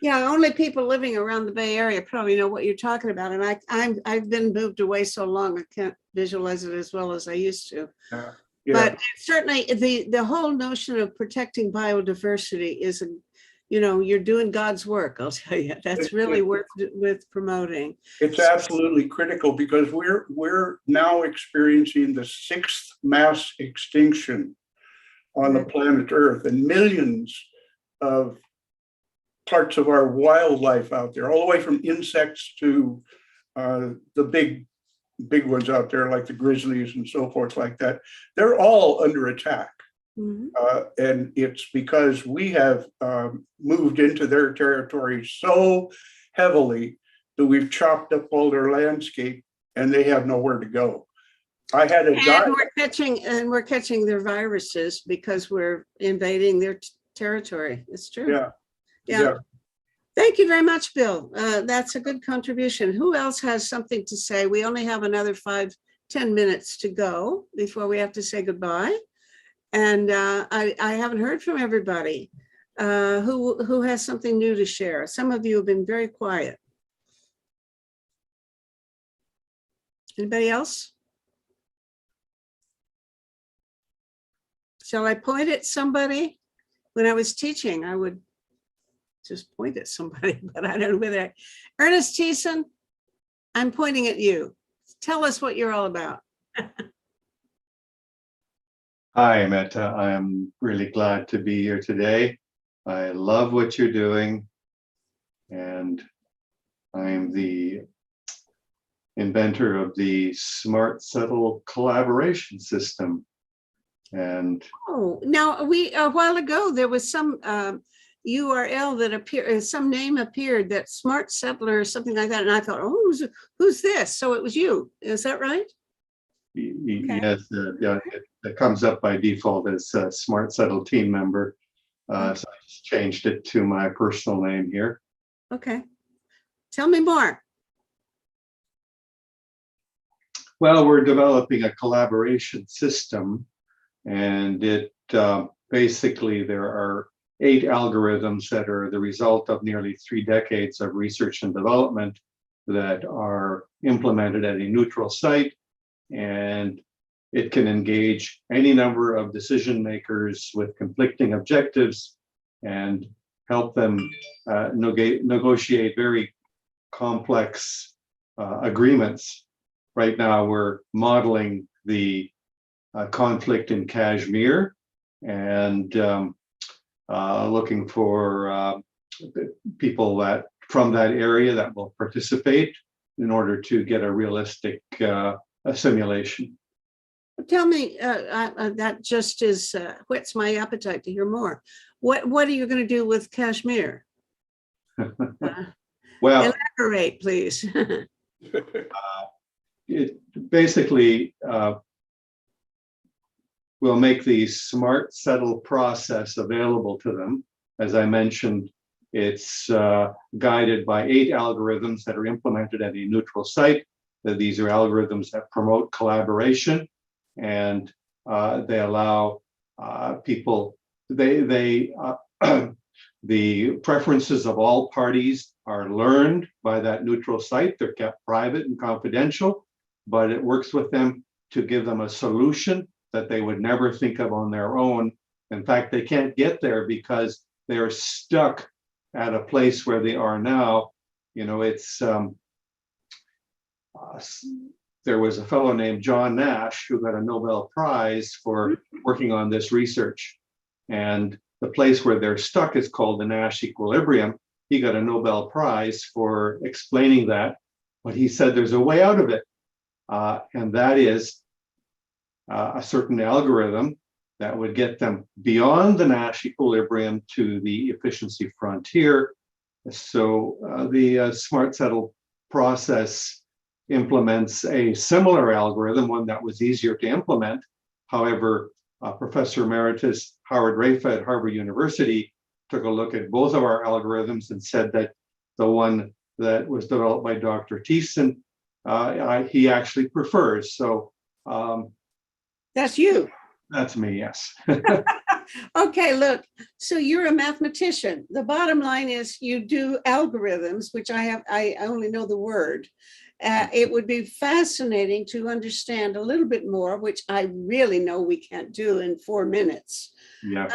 Yeah, only people living around the Bay Area probably know what you're talking about, and I've been moved away so long I can't visualize it as well as I used to. Yeah. But certainly the whole notion of protecting biodiversity is, you're doing God's work. I'll tell you, that's really worth promoting. It's absolutely critical, because we're now experiencing the 6th mass extinction on the planet Earth, and millions of parts of our wildlife out there, all the way from insects to the big ones out there, like the grizzlies and so forth like that. They're all under attack. Mm-hmm. And it's because we have moved into their territory so heavily that we've chopped up all their landscape, and they have nowhere to go. I had a guy. We're catching their viruses because we're invading their territory. It's true. Yeah. Thank you very much, Bill. That's a good contribution. Who else has something to say? We only have another 5-10 minutes to go before we have to say goodbye. And I haven't heard from everybody who has something new to share. Some of you have been very quiet. Anybody else? Shall I point at somebody? When I was teaching, I would just point at somebody, but I don't know whether. Ernest Thiessen, I'm pointing at you. Tell us what you're all about. Hi, Meta. I am really glad to be here today. I love what you're doing, and I'm the inventor of the Smart Settle collaboration system. And now a while ago there was some URL that appeared, some name appeared, that Smart Settler or something like that, and I thought, oh, who's this? So it was you. Is that right? Yes, yeah, it comes up by default as a Smart Settle team member. So I just changed it to my personal name here. Okay, tell me more. Well, we're developing a collaboration system, and it basically there are 8 algorithms that are the result of nearly 3 decades of research and development that are implemented at a neutral site, and it can engage any number of decision makers with conflicting objectives and help them negotiate very complex agreements. Right now, we're modeling the conflict in Kashmir, and looking for people that from that area that will participate in order to get a realistic simulation. Tell me, that just is whets my appetite to hear more. What are you going to do with Kashmir? Well, elaborate, please. It basically will make the Smart Settle process available to them, As I mentioned, it's guided by 8 algorithms that are implemented at a neutral site. These are algorithms that promote collaboration, and they allow people, the preferences of all parties are learned by that neutral site. They're kept private and confidential, but it works with them to give them a solution that they would never think of on their own. In fact, they can't get there because they're stuck at a place where they are now. You know, it's there was a fellow named John Nash who got a Nobel Prize for working on this research. And the place where they're stuck is called the Nash Equilibrium. He got a Nobel Prize for explaining that, but he said there's a way out of it. And that is a certain algorithm that would get them beyond the Nash Equilibrium to the efficiency frontier. So the Smart Settle process implements a similar algorithm, one that was easier to implement. However, Professor Emeritus Howard Rafa at Harvard University took a look at both of our algorithms and said that the one that was developed by Dr. Thiessen, he actually prefers. So that's you. That's me, yes. Okay, look, so you're a mathematician. The bottom line is you do algorithms, which I only know the word. It would be fascinating to understand a little bit more, which I really know we can't do in 4 minutes. Yeah.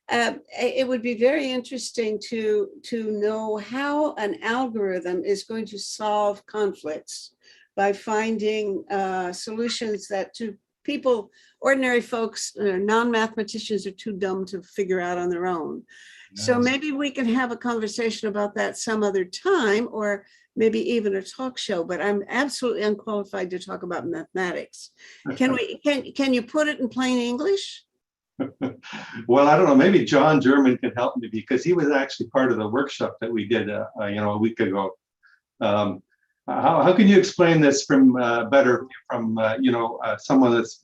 It would be very interesting to know how an algorithm is going to solve conflicts by finding solutions that to people, ordinary folks, non-mathematicians are too dumb to figure out on their own. Yes. So maybe we can have a conversation about that some other time, or maybe even a talk show, but I'm absolutely unqualified to talk about mathematics. Can you put it in plain English? Well, I don't know, maybe John German can help me, because he was actually part of the workshop that we did a week ago. How can you explain this from better from someone that's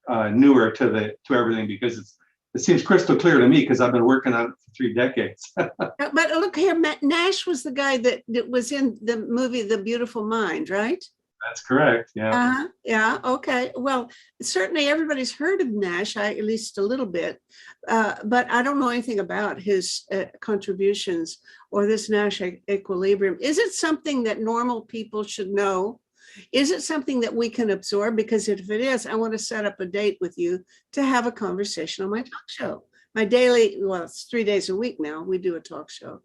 newer to everything, because it seems crystal clear to me, because I've been working on it for 3 decades. But look here, Nash was the guy that was in the movie The Beautiful Mind, right? That's correct. Yeah. Yeah. Okay. Well, certainly everybody's heard of Nash, at least a little bit, but I don't know anything about his contributions or this Nash equilibrium. Is it something that normal people should know? Is it something that we can absorb? Because if it is, I want to set up a date with you to have a conversation on my talk show. My daily, well, it's 3 days a week now, we do a talk show.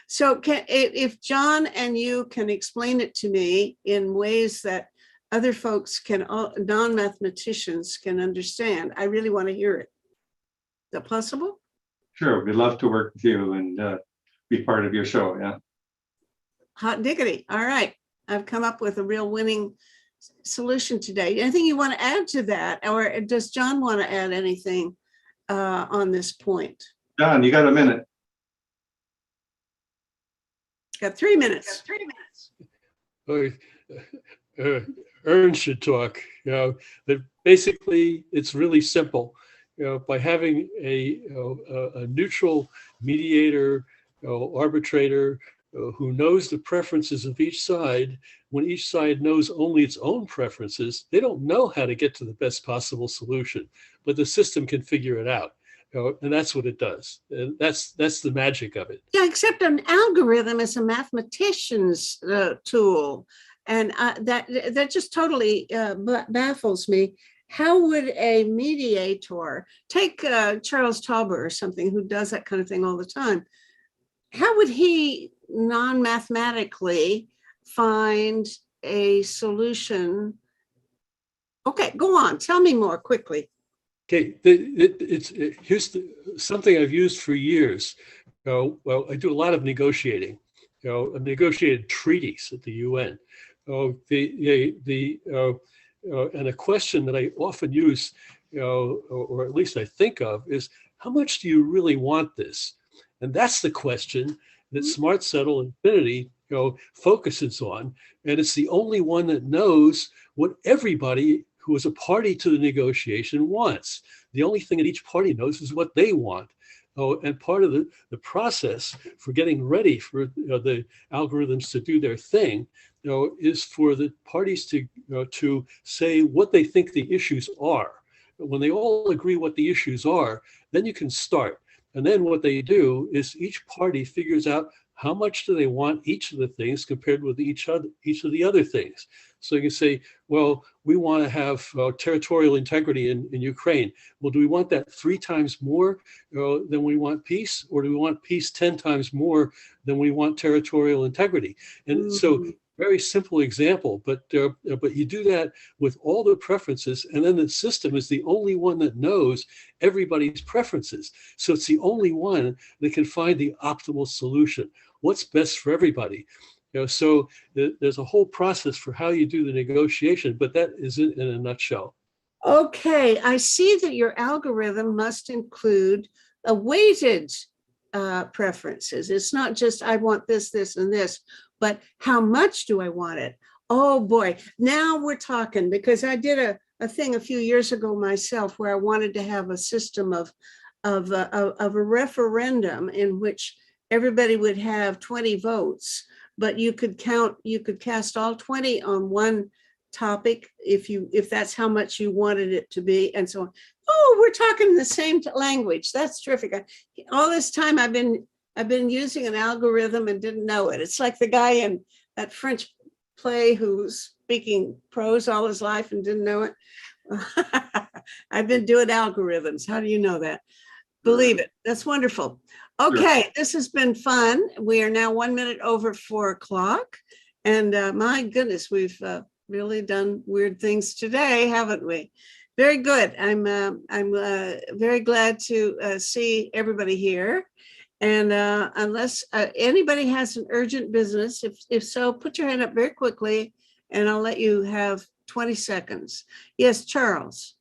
So if John and you can explain it to me in ways that other folks can, non-mathematicians can understand, I really want to hear it. Is that possible? Sure, we'd love to work with you and be part of your show, yeah. Hot diggity. All right. I've come up with a real winning solution today. Anything you want to add to that? Or does John want to add anything on this point? John, you got a minute. Got 3 minutes. Ern should talk. That basically it's really simple. By having a neutral mediator, arbitrator who knows the preferences of each side, when each side knows only its own preferences, they don't know how to get to the best possible solution, but the system can figure it out. And that's what it does. And that's the magic of it. Yeah, except an algorithm is a mathematician's tool. And that just totally baffles me. How would a mediator, take Charles Tauber or something who does that kind of thing all the time, how would he non-mathematically find a solution? Okay, go on. Tell me more quickly. Okay, here's something I've used for years. Well, I do a lot of negotiating. I've negotiated treaties at the UN. And a question that I often use, or at least I think of, is how much do you really want this? And that's the question that Smart Settle Infinity focuses on, and it's the only one that knows what everybody who is a party to the negotiation wants. The only thing that each party knows is what they want. Oh, and part of the process for getting ready for the algorithms to do their thing, is for the parties to say what they think the issues are. When they all agree what the issues are, then you can start. And then what they do is each party figures out how much do they want each of the things compared with each of the other things. So you can say, well, we want to have territorial integrity in Ukraine. Well, do we want that 3 times more than we want peace? Or do we want peace 10 times more than we want territorial integrity? And so very simple example, but you do that with all the preferences, and then the system is the only one that knows everybody's preferences. So it's the only one that can find the optimal solution. What's best for everybody? So there's a whole process for how you do the negotiation, but that is it in a nutshell. Okay, I see that your algorithm must include a weighted preferences. It's not just I want this, this, and this, but how much do I want it? Oh boy, now we're talking, because I did a thing a few years ago myself where I wanted to have a system of a referendum in which everybody would have 20 votes, but you could cast all 20 on one topic if that's how much you wanted it to be, and so on. Oh, we're talking the same language. That's terrific. All this time I've been using an algorithm and didn't know it. It's like the guy in that French play who's speaking prose all his life and didn't know it. I've been doing algorithms. How do you know that? Believe it. That's wonderful. Okay, this has been fun. We are now 1 minute over 4 o'clock. And my goodness, we've really done weird things today, haven't we? Very good. I'm very glad to see everybody here. And unless anybody has an urgent business, if so, put your hand up very quickly and I'll let you have 20 seconds. Yes, Charles.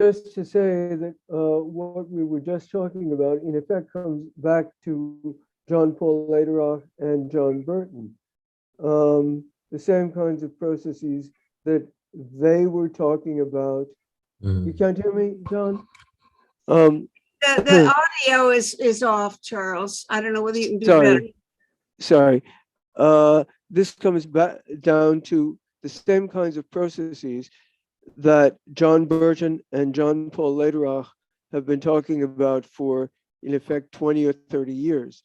Just to say that what we were just talking about, in effect, comes back to John Paul Lederach and John Burton. The same kinds of processes that they were talking about. You can't hear me, John? The audio is off, Charles. I don't know whether you can do better. Sorry. This comes back down to the same kinds of processes that John Burton and John Paul Lederach have been talking about for, in effect, 20 or 30 years.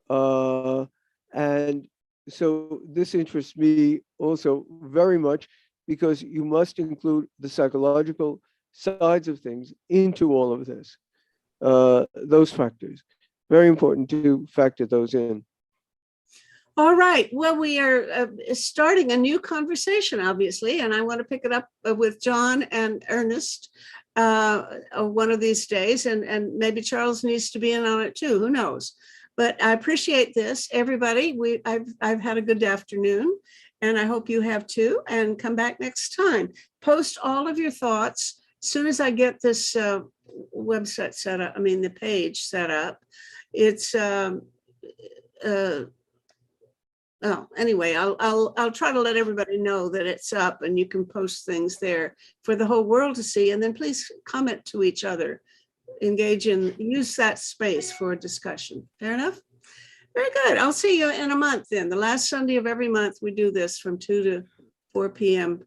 And so this interests me also very much, because you must include the psychological sides of things into all of this. Those factors, very important to factor those in. All right. Well, we are starting a new conversation, obviously, and I want to pick it up with John and Ernest one of these days, and maybe Charles needs to be in on it too. Who knows? But I appreciate this, everybody. I've had a good afternoon, and I hope you have too. And come back next time. Post all of your thoughts as soon as I get this website set up. I mean, the page set up. It's anyway, I'll try to let everybody know that it's up and you can post things there for the whole world to see. And then please comment to each other, use that space for a discussion. Fair enough? Very good. I'll see you in a month then. The last Sunday of every month, we do this from 2 to 4 p.m.